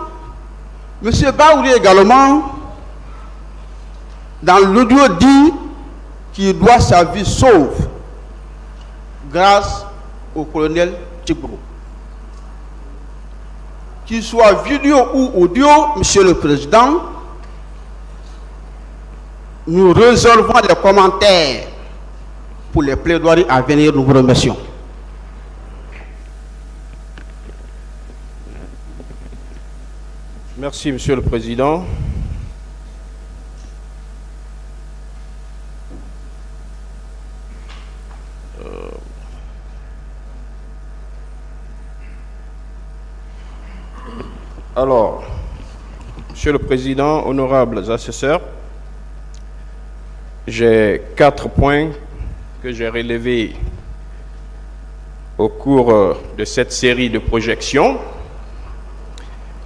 Monsieur Baouri également, dans l'audio dit qu'il doit sa vie sauve grâce au colonel Tchegoro. Qu'il soit vidéo ou audio, Monsieur le Président, nous réservons les commentaires pour les plaidoiries à venir. Nous vous remercions. Merci, Monsieur le Président. Alors, Monsieur le Président, honorables assesseurs, j'ai 4 points que j'ai relevés au cours de cette série de projections.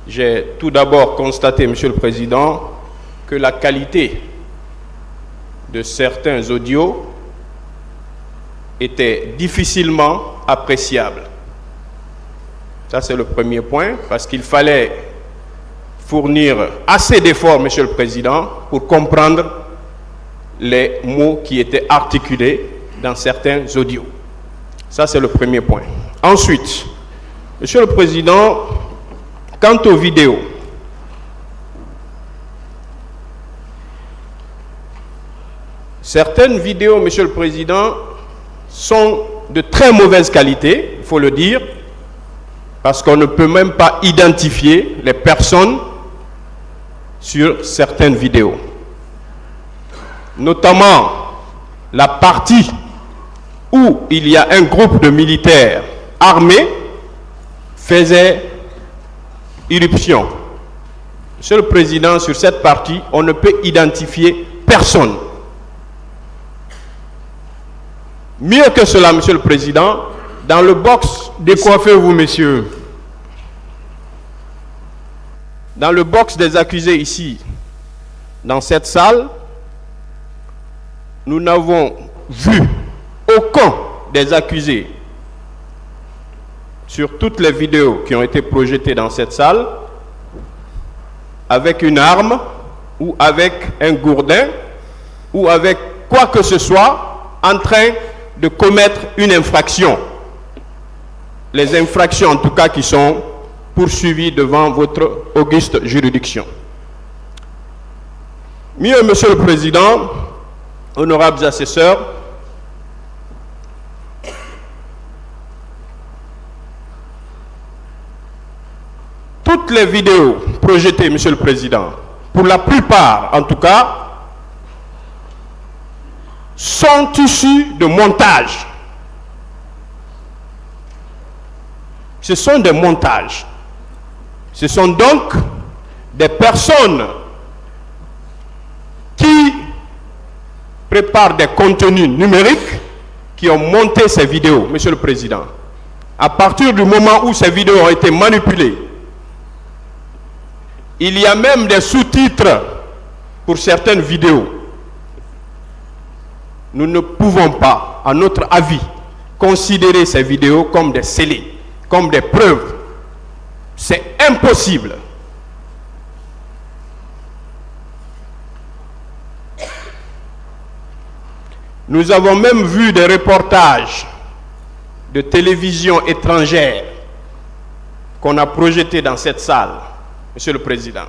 J'ai tout d'abord constaté, Monsieur le Président, que la qualité de certains audios était difficilement appréciable. Ça, c'est le premier point, parce qu'il fallait fournir assez d'efforts, Monsieur le Président, pour comprendre les mots qui étaient articulés dans certains audios. Ça, c'est le premier point. Ensuite, Monsieur le Président, quant aux vidéos, certaines vidéos, Monsieur le Président, sont de très mauvaise qualité, il faut le dire, parce qu'on ne peut même pas identifier les personnes sur certaines vidéos, notamment la partie où il y a un groupe de militaires armés faisait irruption. Monsieur le Président, sur cette partie, on ne peut identifier personne. Mieux que cela, Monsieur le Président, dans le box... Décoiffez-vous, messieurs. Dans le box des accusés ici, dans cette salle, nous n'avons vu aucun des accusés sur toutes les vidéos qui ont été projetées dans cette salle avec une arme ou avec un gourdin ou avec quoi que ce soit en train de commettre une infraction. Les infractions en tout cas qui sont poursuivies devant votre auguste juridiction. Mieux, Monsieur le Président, honorables assesseurs, toutes les vidéos projetées, Monsieur le Président, pour la plupart en tout cas, sont issues de montages. Ce sont des montages. Ce sont donc des personnes qui préparent des contenus numériques qui ont monté ces vidéos, Monsieur le Président. À partir du moment où ces vidéos ont été manipulées, il y a même des sous-titres pour certaines vidéos. Nous ne pouvons pas, à notre avis, considérer ces vidéos comme des scellés, comme des preuves. C'est impossible. Nous avons même vu des reportages de télévision étrangère qu'on a projetés dans cette salle, Monsieur le Président.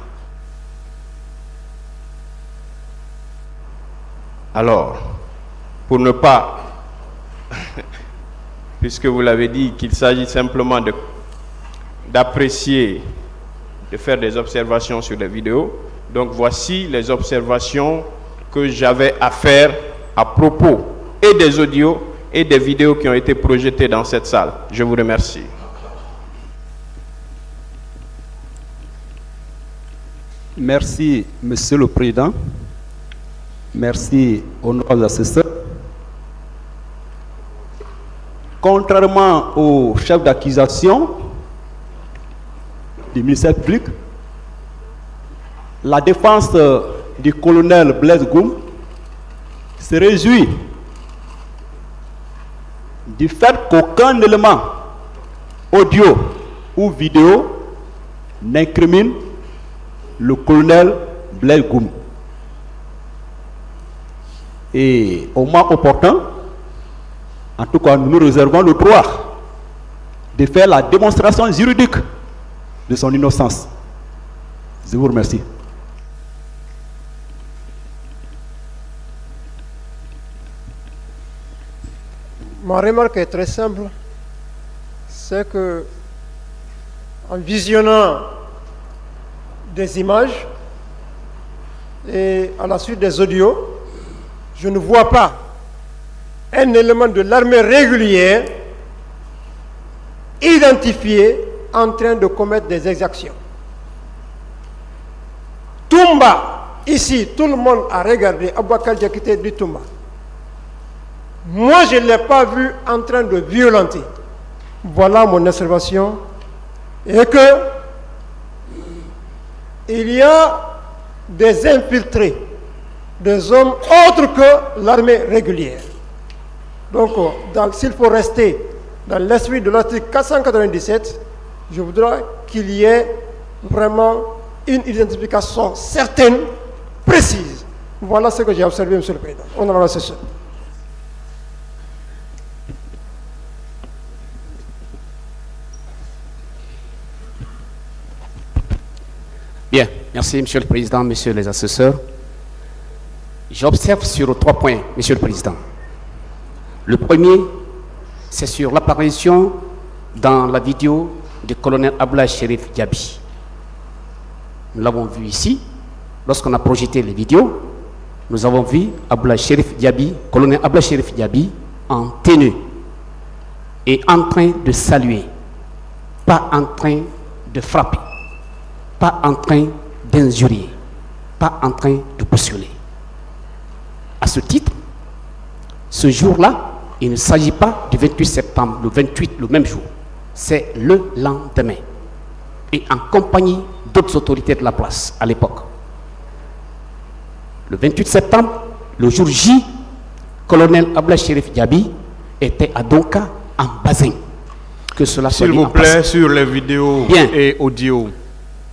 Alors, pour ne pas, puisque vous l'avez dit qu'il s'agit simplement d'apprécier, de faire des observations sur les vidéos, donc voici les observations que j'avais à faire à propos et des audios et des vidéos qui ont été projetées dans cette salle. Je vous remercie. Merci, Monsieur le Président. Merci, honorables assesseurs. Contrairement au chef d'accusation du ministère public, la défense du colonel Blaise Goum se réjouit du fait qu'aucun élément audio ou vidéo n'incrimine le colonel Blaise Goum. Et au moment opportun, en tout cas, nous nous réservons le droit de faire la démonstration juridique de son innocence. Je vous remercie. Ma remarque est très simple, c'est que en visionnant des images et à la suite des audios, je ne vois pas un élément de l'armée régulière identifié en train de commettre des exactions. Toumba, ici, tout le monde a regardé Aboubakar Diakité du Toumba. Moi, je ne l'ai pas vu en train de violenter. Voilà mon observation. Et que il y a des infiltrés, des hommes autres que l'armée régulière. Donc, s'il faut rester dans l'esprit de l'article 497, je voudrais qu'il y ait vraiment une identification certaine, précise. Voilà ce que j'ai observé, Monsieur le Président. On en a l'assesseur. Bien, merci Monsieur le Président, Messieurs les assesseurs. J'observe sur 3 points, Monsieur le Président. Le premier, c'est sur l'apparition dans la vidéo du colonel Abdoulaye Chérif Diaby. Nous l'avons vu ici. lorsqu'on a projeté les vidéos, nous avons vu Abdoulaye Cherif Diaby, colonel Abdoulaye Cherif Diaby, en tenue et en train de saluer, pas en train de frapper, pas en train d'injurier, pas en train de bousculer. À ce titre, ce jour-là, il ne s'agit pas du 28 septembre, le 28, le même jour. C'est le lendemain. Et en compagnie d'autres autorités de la place à l'époque. Le 28 septembre, le jour J, colonel Abdoulaye Cherif Diaby était à Donka en Bazin. Que cela soit s'il vous plaît, sur les vidéos et audio.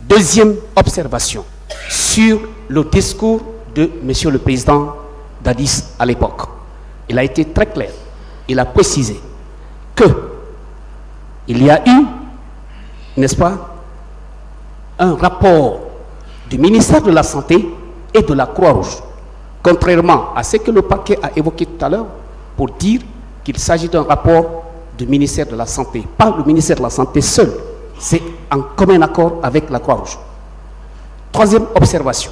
Deuxième observation sur le discours de Monsieur le Président d'Addis à l'époque. Il a été très clair. Il a précisé que il y a eu, n'est-ce pas, un rapport du ministère de la Santé et de la Croix-Rouge, contrairement à ce que le parquet a évoqué tout à l'heure, pour dire qu'il s'agit d'un rapport du ministère de la Santé, pas le ministère de la Santé seul, c'est en commun accord avec la Croix-Rouge. Troisième observation,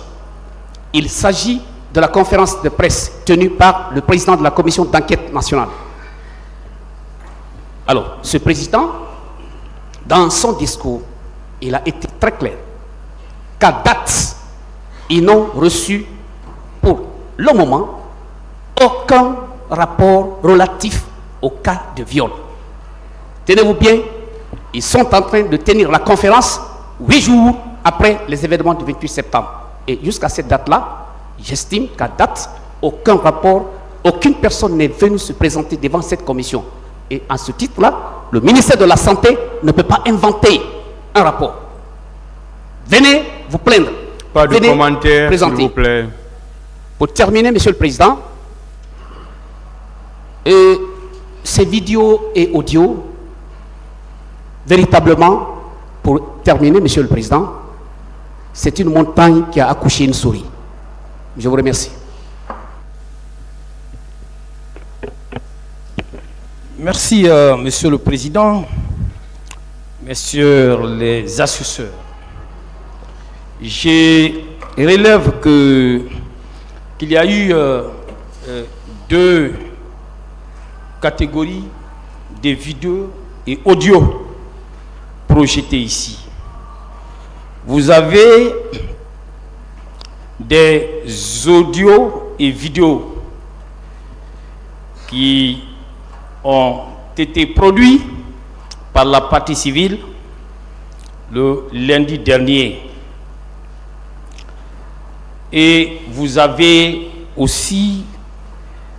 il s'agit de la conférence de presse tenue par le président de la commission d'enquête nationale. Alors, ce président, dans son discours, il a été très clair qu'à date, ils n'ont reçu pour le moment aucun rapport relatif au cas de viol. Tenez-vous bien, ils sont en train de tenir la conférence 8 jours après les événements du 28 septembre. Et jusqu'à cette date-là, j'estime qu'à date, aucun rapport, aucune personne n'est venue se présenter devant cette commission. Et à ce titre-là, le ministère de la Santé ne peut pas inventer un rapport. Venez vous plaindre. Pas de commentaires, s'il vous plaît. Pour terminer, Monsieur le Président, ces vidéos et audios, véritablement, pour terminer, Monsieur le Président, c'est une montagne qui a accouché une souris. Je vous remercie. Merci, Monsieur le Président, Messieurs les assesseurs. Je relève qu'il y a eu deux catégories de vidéos et audios projetés ici. Vous avez des audios et vidéos qui ont été produits par la partie civile le lundi dernier. Et vous avez aussi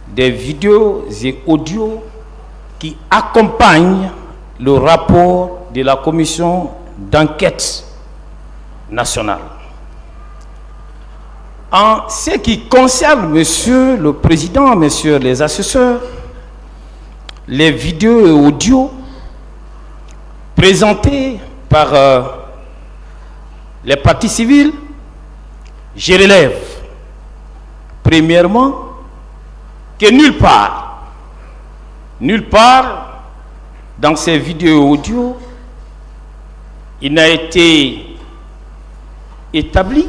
des vidéos et audios qui accompagnent le rapport de la commission d'enquête nationale. En ce qui concerne, Monsieur le Président, Messieurs les assesseurs, les vidéos et audios présentés par les parties civiles, je relève, premièrement, que nulle part dans ces vidéos et audios, il n'a été établi,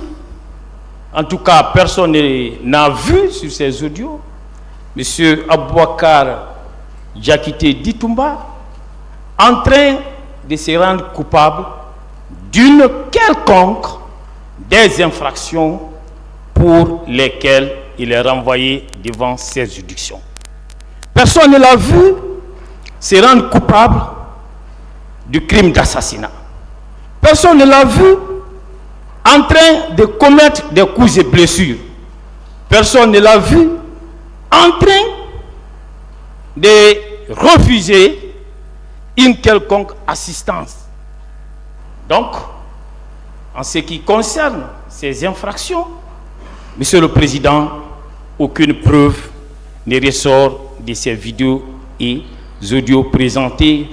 en tout cas personne n'a vu sur ces audios, M. Abouakar Diakité Ditumba en train de se rendre coupable d'une quelconque des infractions pour lesquelles il est renvoyé devant ces juridictions. Personne ne l'a vu se rendre coupable du crime d'assassinat. Personne ne l'a vu en train de commettre des coups et blessures. Personne ne l'a vu en train de refuser une quelconque assistance. Donc, en ce qui concerne ces infractions, Monsieur le Président, aucune preuve ne ressort de ces vidéos et audios présentés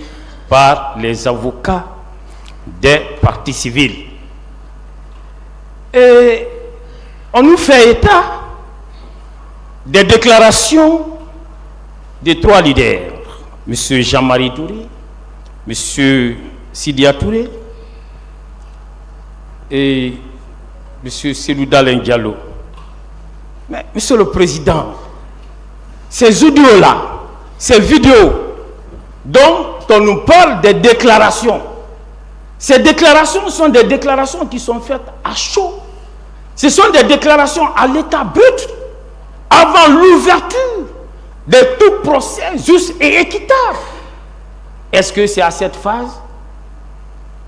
par les avocats des parties civiles. Et on nous fait état des déclarations de trois leaders, M. Jean-Marie Touré, M. Sidia Touré et Monsieur Selouda Diallo. Mais, Monsieur le Président, ces audios-là, ces vidéos dont on nous parle des déclarations, ces déclarations sont des déclarations qui sont faites à chaud. Ce sont des déclarations à l'état brut, avant l'ouverture de tout procès juste et équitable. Est-ce que c'est à cette phase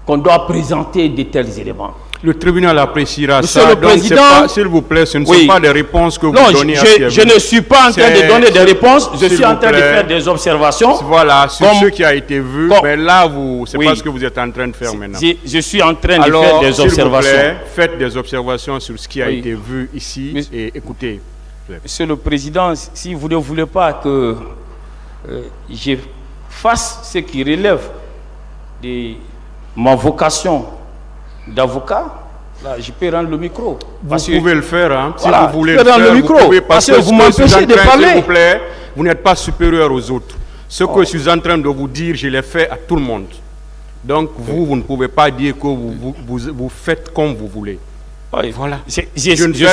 qu'on doit présenter de tels éléments? Le tribunal appréciera Monsieur ça. le Président, S'il vous plaît, ce ne oui. sont pas des réponses que vous non, donnez à je ne suis pas en train de donner des réponses, je suis en train de faire des observations. Voilà, sur comme, ce qui a été vu, mais là, c'est pas ce que vous êtes en train de faire maintenant. Je suis en train de faire des observations. S'il vous plaît, faites des observations sur ce qui a été vu ici et écoutez. Monsieur le Président, si vous ne voulez pas que je fasse ce qui relève de ma vocation d'avocat, là, je peux rendre le micro. Vous pouvez le faire, hein, si voilà, vous voulez le faire. Le micro, vous pouvez, parce que vous m'empêchez de parler. S'il vous plaît, vous n'êtes pas supérieur aux autres. Ce que je suis en train de vous dire, je l'ai fait à tout le monde. Donc, vous ne pouvez pas dire que vous faites comme vous voulez. Oui. Voilà. Je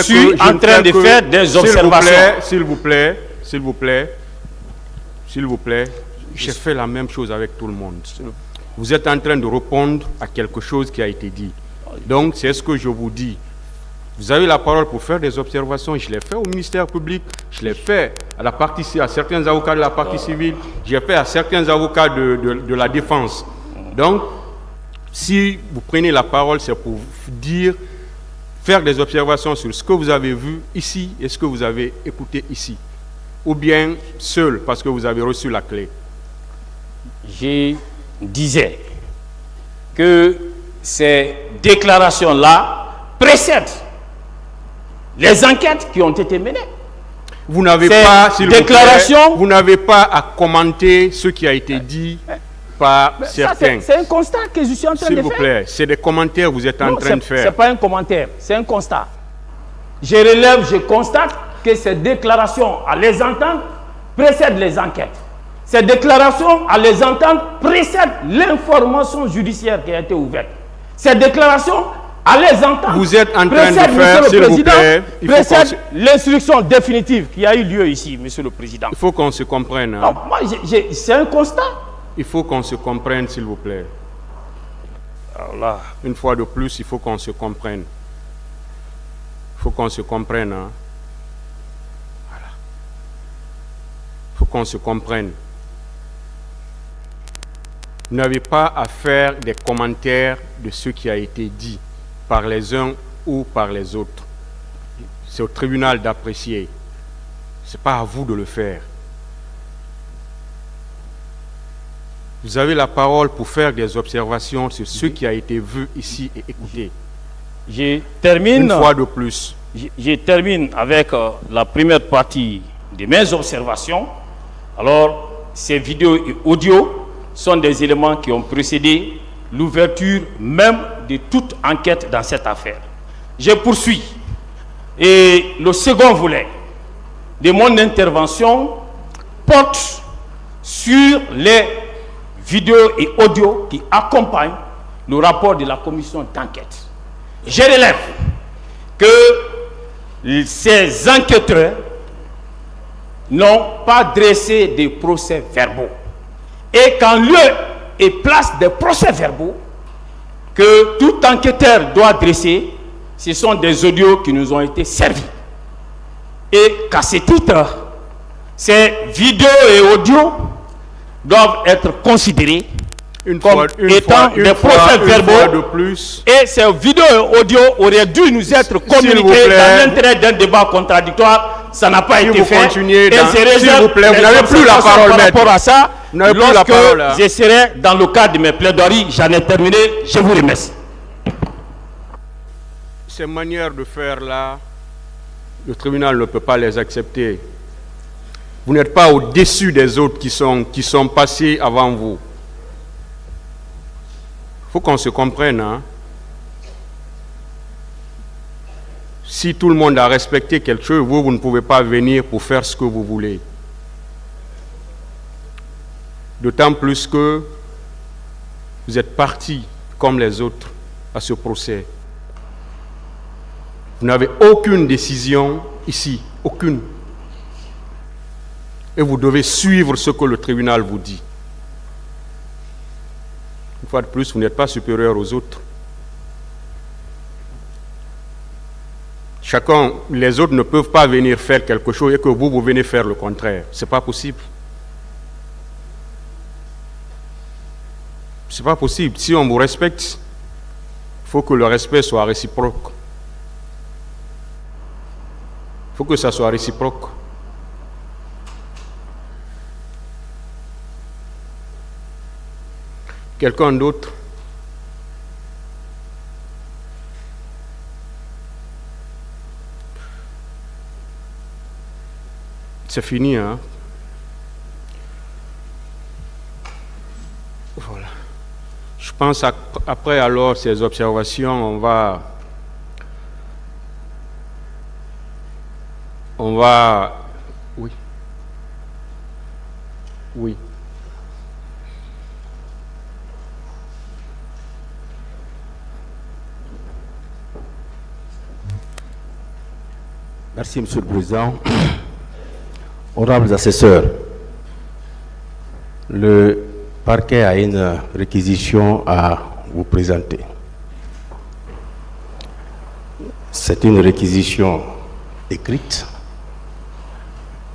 suis en train de faire des observations. S'il vous plaît, j'ai fait la même chose avec tout le monde. Vous êtes en train de répondre à quelque chose qui a été dit. Donc, c'est ce que je vous dis. Vous avez la parole pour faire des observations. Je l'ai fait au ministère public, je l'ai fait à certains avocats de la partie civile, j'ai fait à certains avocats de la défense. Donc, si vous prenez la parole, c'est pour faire des observations sur ce que vous avez vu ici et ce que vous avez écouté ici. Ou bien seul, parce que vous avez reçu la clé. Je disais que ces déclarations-là précèdent les enquêtes qui ont été menées. Vous n'avez pas, s'il vous plaît, vous n'avez pas à commenter ce qui a été dit par certains. C'est un constat que je suis en train de faire. S'il vous plaît, c'est des commentaires que vous êtes en train de faire. Ce n'est pas un commentaire, c'est un constat. Je relève, je constate que ces déclarations, à les entendre, précèdent les enquêtes. Ces déclarations, à les entendre, précèdent l'information judiciaire qui a été ouverte. Ces déclarations, à les entendre, vous êtes en train de faire, s'il vous plaît, précèdent l'instruction définitive qui a eu lieu ici, Monsieur le Président. Il faut qu'on se comprenne. Hein. Non, moi, c'est un constat. Il faut qu'on se comprenne, s'il vous plaît. Alors là, une fois de plus, il faut qu'on se comprenne. Il faut qu'on se comprenne. Hein. Voilà. Il faut qu'on se comprenne. Vous n'avez pas à faire des commentaires de ce qui a été dit par les uns ou par les autres. C'est au tribunal d'apprécier. Ce n'est pas à vous de le faire. Vous avez la parole pour faire des observations sur ce qui a été vu ici et écouté. Je termine, une fois de plus. Je termine avec la première partie de mes observations. Alors, ces vidéos et audios sont des éléments qui ont précédé l'ouverture même de toute enquête dans cette affaire. Je poursuis. Et le second volet de mon intervention porte sur les vidéos et audios qui accompagnent le rapport de la commission d'enquête. Je relève que ces enquêteurs n'ont pas dressé des procès-verbaux. Et qu'en lieu et place des procès-verbaux que tout enquêteur doit dresser, ce sont des audios qui nous ont été servis. Et qu'à ce titre, ces vidéos et audios doivent être considérés comme étant des procès-verbaux. Et ces vidéos et audios auraient dû nous être communiqués dans l'intérêt d'un débat contradictoire. Ça n'a pas été fait. Et s'il vous plaît, vous n'avez plus la parole, par rapport à ça. Lorsque je serai dans le cadre de mes plaidoiries, j'en ai terminé. Je vous remercie. Ces manières de faire là, le tribunal ne peut pas les accepter. Vous n'êtes pas au-dessus des autres qui sont passés avant vous. Il faut qu'on se comprenne. Hein? Si tout le monde a respecté quelque chose, vous ne pouvez pas venir pour faire ce que vous voulez. D'autant plus que vous êtes partis, comme les autres, à ce procès. Vous n'avez aucune décision ici, aucune. Et vous devez suivre ce que le tribunal vous dit. Une fois de plus, vous n'êtes pas supérieur aux autres. Chacun, les autres ne peuvent pas venir faire quelque chose et que vous venez faire le contraire. Ce n'est pas possible. Ce n'est pas possible. Si on vous respecte, il faut que le respect soit réciproque. Il faut que ça soit réciproque. Quelqu'un d'autre? C'est fini, hein? Voilà. Je pense après alors ces observations, on va, oui. Oui. Merci, Monsieur le Président. Honorables assesseurs, le parquet a une réquisition à vous présenter. C'est une réquisition écrite.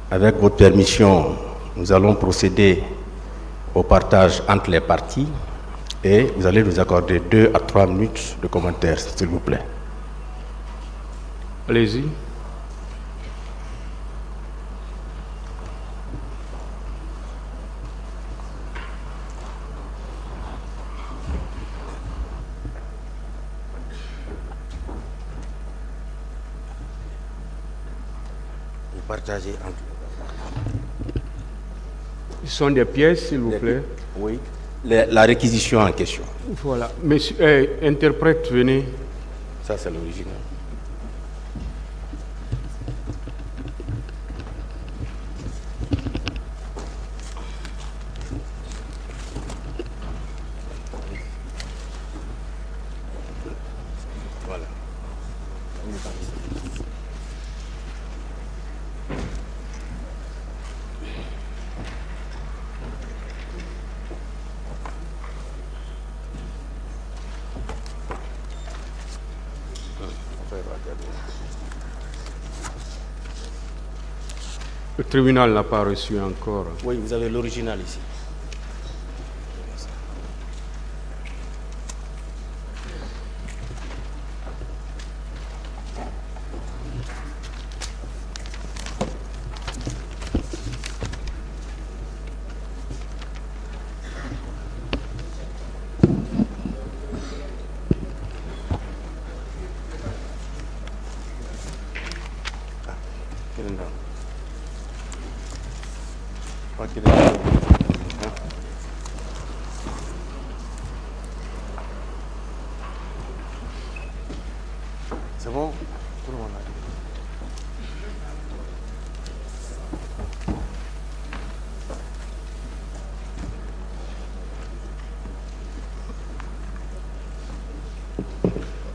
Avec votre permission, nous allons procéder au partage entre les parties et vous allez nous accorder 2 à 3 minutes de commentaires, s'il vous plaît. Allez-y. Partager entre... Ce sont des pièces, s'il vous plaît. Oui. La réquisition en question. Voilà. Monsieur, interprète, venez. Ça, c'est l'original. Voilà. Le tribunal n'a pas reçu encore. Oui, vous avez l'original ici. C'est bon? Tout le monde a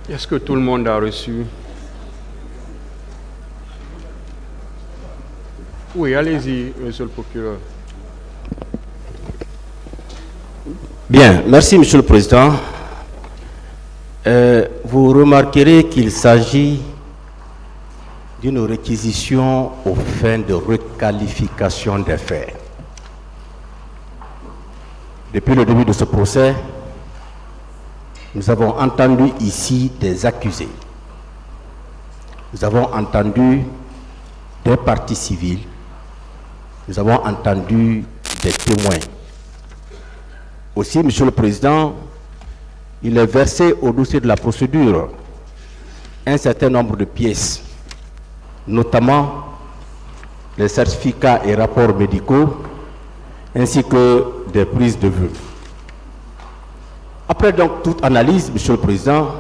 dit. Est-ce que tout le monde a reçu? Oui, allez-y, monsieur le procureur. Bien, merci, Monsieur le Président. Vous remarquerez qu'il s'agit d'une réquisition aux fins de requalification des faits. Depuis le début de ce procès, nous avons entendu ici des accusés. Nous avons entendu des parties civiles. Nous avons entendu des témoins. Aussi, Monsieur le Président, il est versé au dossier de la procédure un certain nombre de pièces, notamment les certificats et rapports médicaux, ainsi que des prises de vue. Après donc toute analyse, Monsieur le Président,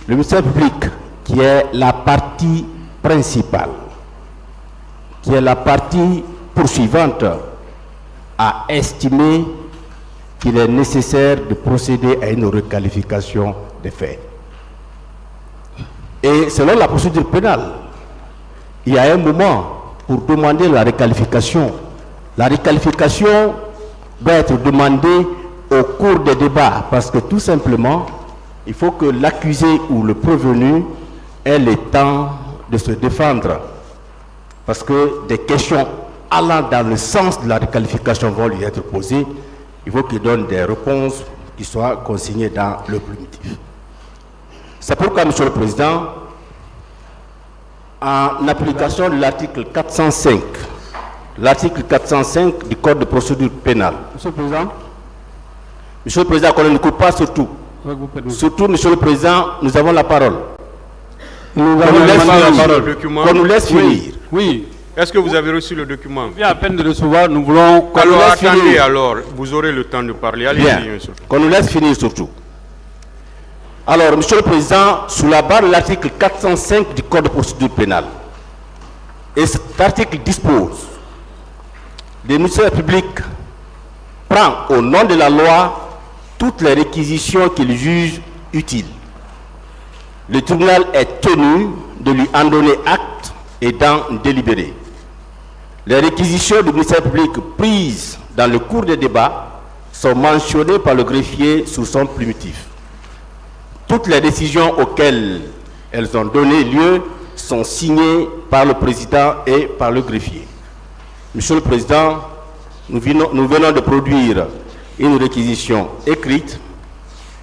le ministère public, qui est la partie principale, qui est la partie poursuivante, a estimé qu'il est nécessaire de procéder à une requalification des faits. Et Et selon la procédure pénale, il y a un moment pour demander la réqualification. La réqualification doit être demandée au cours des débats parce que tout simplement, il faut que l'accusé ou le prévenu ait le temps de se défendre. Parce que des questions allant dans le sens de la réqualification vont lui être posées. Il faut qu'il donne des réponses qui soient consignées dans le primitif. C'est pourquoi, Monsieur le Président, en application de l'article 405 du Code de procédure pénale. Monsieur le Président, qu'on ne coupe pas surtout. Surtout, Monsieur le Président, nous avons la parole. Qu'on nous laisse finir. Oui. Est-ce que vous avez reçu le document? Bien, à peine de recevoir, nous voulons... Alors attendez, alors, vous aurez le temps de parler. Allez-y, monsieur. Qu'on nous laisse finir surtout. Alors, Monsieur le Président, sous la barre de l'article 405 du Code de procédure pénale, et cet article dispose: le ministère public prend au nom de la loi toutes les réquisitions qu'il juge utiles. Le tribunal est tenu de lui en donner acte et d'en délibérer. Les réquisitions du ministère public prises dans le cours des débats sont mentionnées par le greffier sous son primitif. Toutes les décisions auxquelles elles ont donné lieu sont signées par le président et par le greffier. Monsieur le Président, nous venons de produire une réquisition écrite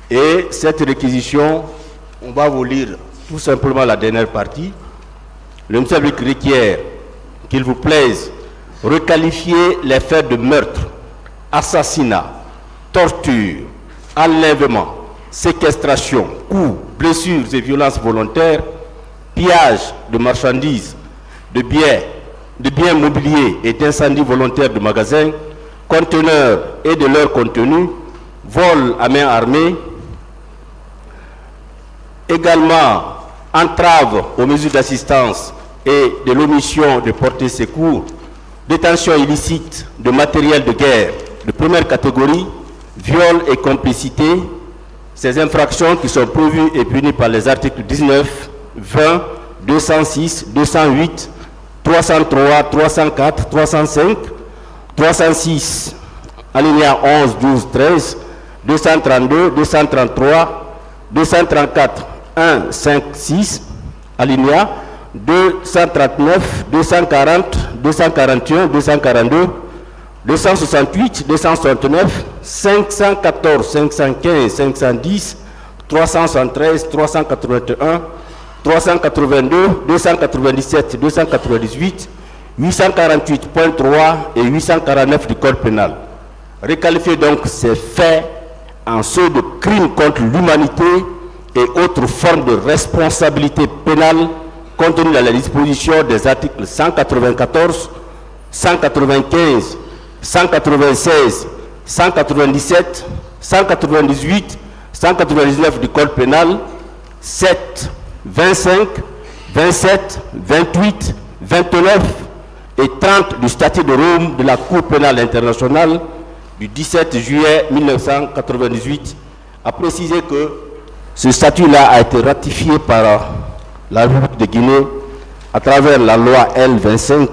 et cette réquisition, on va vous lire tout simplement la dernière partie. Le ministère public requiert qu'il vous plaise requalifier les faits de meurtre, assassinat, torture, enlèvement, séquestration, coups, blessures et violences volontaires, pillage de marchandises, de biens mobiliers et d'incendies volontaires de magasins, conteneurs et de leur contenu, vol à main armée, également entrave aux mesures d'assistance et de l'omission de porter secours, détention illicite de matériel de guerre de première catégorie, viol et complicité. Ces infractions qui sont prévues et punies par les articles 19, 20, 206, 208, 303, 304, 305, 306, alinéa 11, 12, 13, 232, 233, 234, 1, 5, 6, alinéa 239, 240, 241, 242, 268, 269, 514, 515, 510, 373, 381, 382, 297, 298, 848.3 et 849 du Code pénal. Requalifier donc ces faits en ceux de crimes contre l'humanité et autres formes de responsabilité pénale contenues dans la disposition des articles 194, 195, 196, 197, 198, 199 du Code pénal, 7, 25, 27, 28, 29 et 30 du statut de Rome de la Cour pénale internationale du 17 juillet 1998 a précisé que ce statut-là a été ratifié par la République de Guinée à travers la loi L25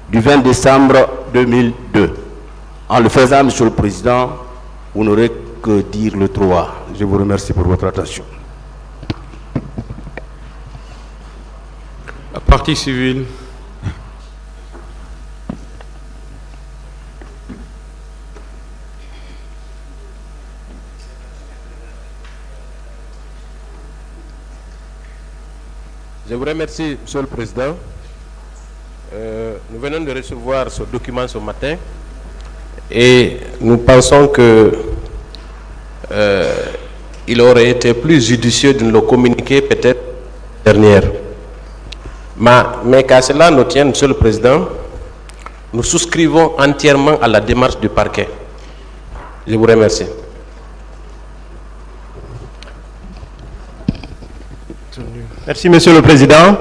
du 20 décembre 2002. En le faisant, Monsieur le Président, vous n'aurez que dire le droit. Je vous remercie pour votre attention. La partie civile. Je vous remercie, Monsieur le Président. Nous venons de recevoir ce document ce matin et nous pensons que il aurait été plus judicieux de nous le communiquer peut-être dernière. Mais qu'à cela nous tienne, Monsieur le Président, nous souscrivons entièrement à la démarche du parquet. Je vous remercie. Merci, Monsieur le Président.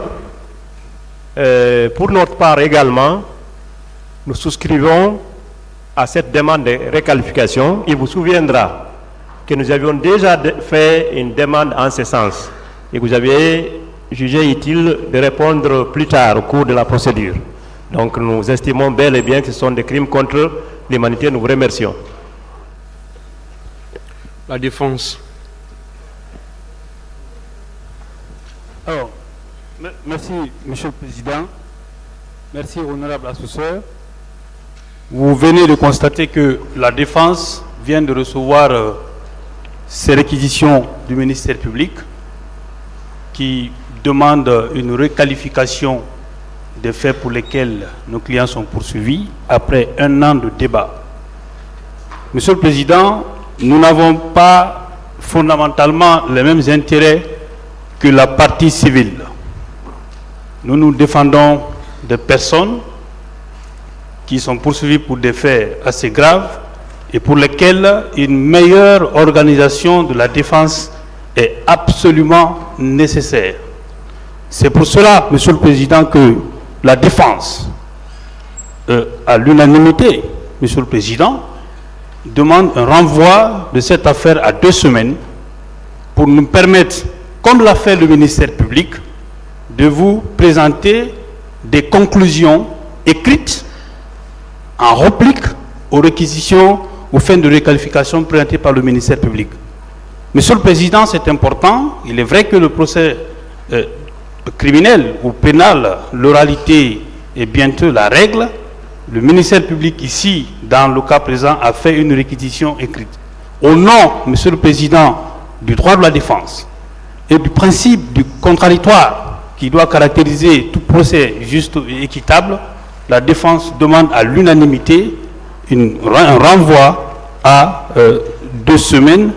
Pour notre part également, nous souscrivons à cette demande de réqualification. Il vous souviendra que nous avions déjà fait une demande en ce sens et que vous aviez jugé utile de répondre plus tard au cours de la procédure. Donc nous estimons bel et bien que ce sont des crimes contre l'humanité. Nous vous remercions. La défense. Alors, merci, Monsieur le Président. Merci, honorable assesseur. Vous venez de constater que la défense vient de recevoir ces réquisitions du ministère public qui demande une requalification des faits pour lesquels nos clients sont poursuivis après un an de débat. Monsieur le Président, nous n'avons pas fondamentalement les mêmes intérêts que la partie civile. Nous défendons des personnes qui sont poursuivies pour des faits assez graves et pour lesquels une meilleure organisation de la défense est absolument nécessaire. C'est pour cela, Monsieur le Président, que la défense, à l'unanimité, Monsieur le Président, demande un renvoi de cette affaire à 2 semaines pour nous permettre, comme l'a fait le ministère public, de vous présenter des conclusions écrites en réplique aux réquisitions aux fins de requalification présentées par le ministère public. Monsieur le Président, c'est important. Il est vrai que le procès criminel ou pénal, l'oralité est bientôt la règle. Le ministère public ici, dans le cas présent, a fait une réquisition écrite. Au nom, Monsieur le Président, du droit de la défense et du principe du contradictoire qui doit caractériser tout procès juste et équitable, la défense demande à l'unanimité un renvoi à 2 semaines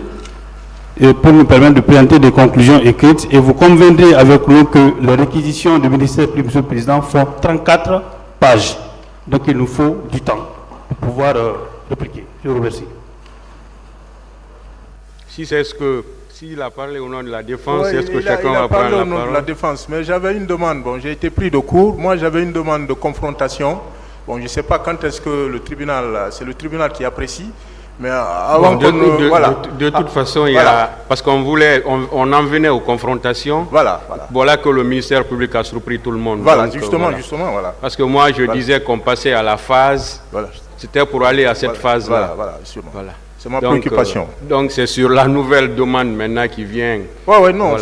pour nous permettre de présenter des conclusions écrites. Et vous conviendrez avec nous que les réquisitions du ministère public, Monsieur le Président, font 34 pages. Donc il nous faut du temps pour pouvoir répliquer. Je vous remercie. S'il a parlé au nom de la défense, Oui, est-ce que chacun va prendre la parlé au nom parole? de la défense, mais j'avais une demande. Bon, j'ai été pris de court. Moi, j'avais une demande de confrontation. Bon, je ne sais pas quand est-ce que le tribunal, c'est le tribunal qui apprécie. Mais avant de toute façon, il y a, parce qu'on voulait, on en venait aux confrontations. Voilà que le ministère public a surpris tout le monde. Voilà, Donc, justement. Parce que moi, je disais qu'on passait à la phase. C'était pour aller à cette phase-là. Voilà. C'est ma préoccupation. Donc c'est sur la nouvelle demande maintenant qui vient. Oui, non,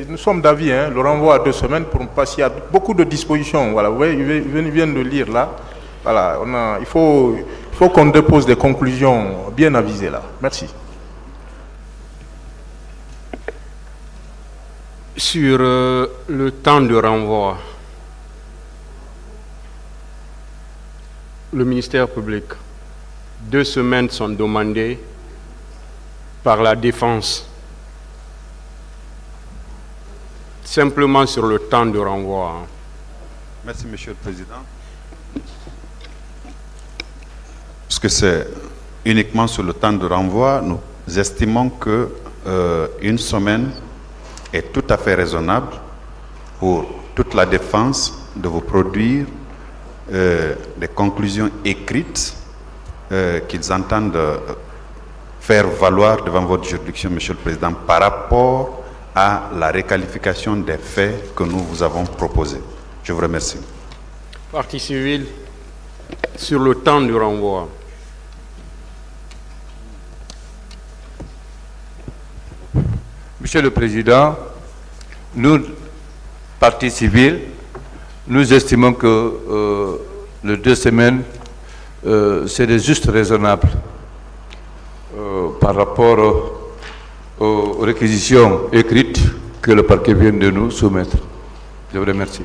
nous sommes d'avis, le renvoi à 2 semaines pour passer. Il y a beaucoup de dispositions. Voilà, vous voyez, ils viennent de lire là. Voilà, il faut qu'on dépose des conclusions bien avisées là. Merci. Sur le temps de renvoi, le ministère public, 2 semaines sont demandées par la défense. Simplement sur le temps de renvoi. Merci, Monsieur le Président. Parce que c'est uniquement sur le temps de renvoi, nous estimons que 1 semaine est tout à fait raisonnable pour toute la défense de vous produire des conclusions écrites qu'ils entendent faire valoir devant votre juridiction, Monsieur le Président, par rapport à la requalification des faits que nous vous avons proposés. Je vous remercie. Partie civile, sur le temps de renvoi. Monsieur le Président, nous, partie civile, nous estimons que les 2 semaines, c'est juste raisonnable par rapport aux réquisitions écrites que le parquet vient de nous soumettre. Je vous remercie.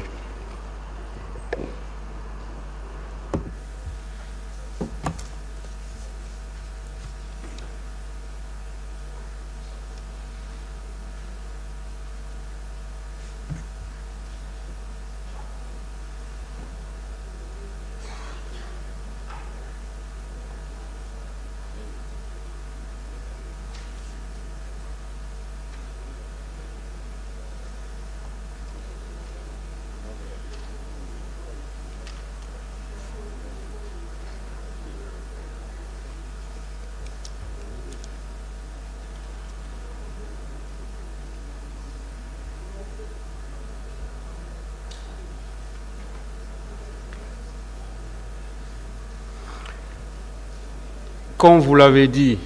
comme vous l'avez dit,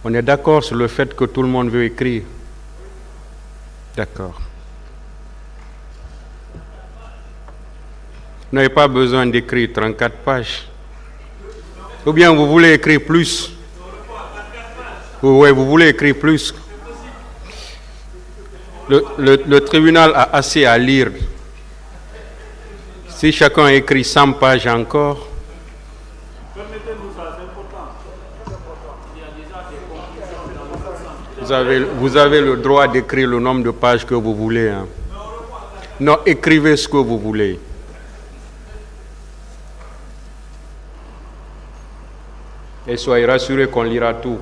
on est d'accord sur le fait que tout le monde veut écrire. D'accord. Vous n'avez pas besoin d'écrire 34 pages. Ou bien vous voulez écrire plus? Oui, vous voulez écrire plus. Le tribunal a assez à lire. Si chacun écrit 100 pages encore, vous avez le droit d'écrire le nombre de pages que vous voulez. Hein. Non, écrivez ce que vous voulez. Et soyez rassurés qu'on lira tout.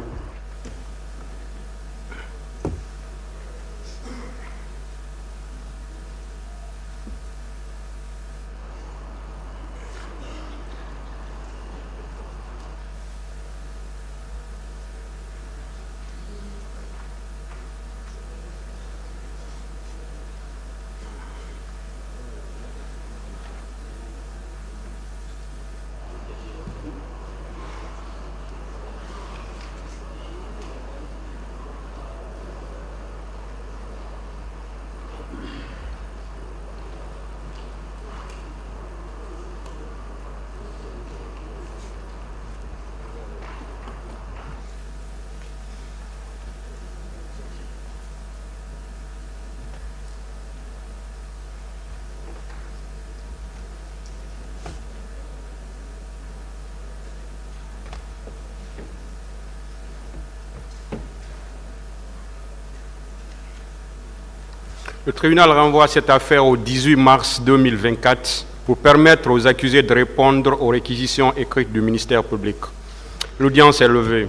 Le tribunal renvoie cette affaire au 18 mars 2024 pour permettre aux accusés de répondre aux réquisitions écrites du ministère public. L'audience est levée.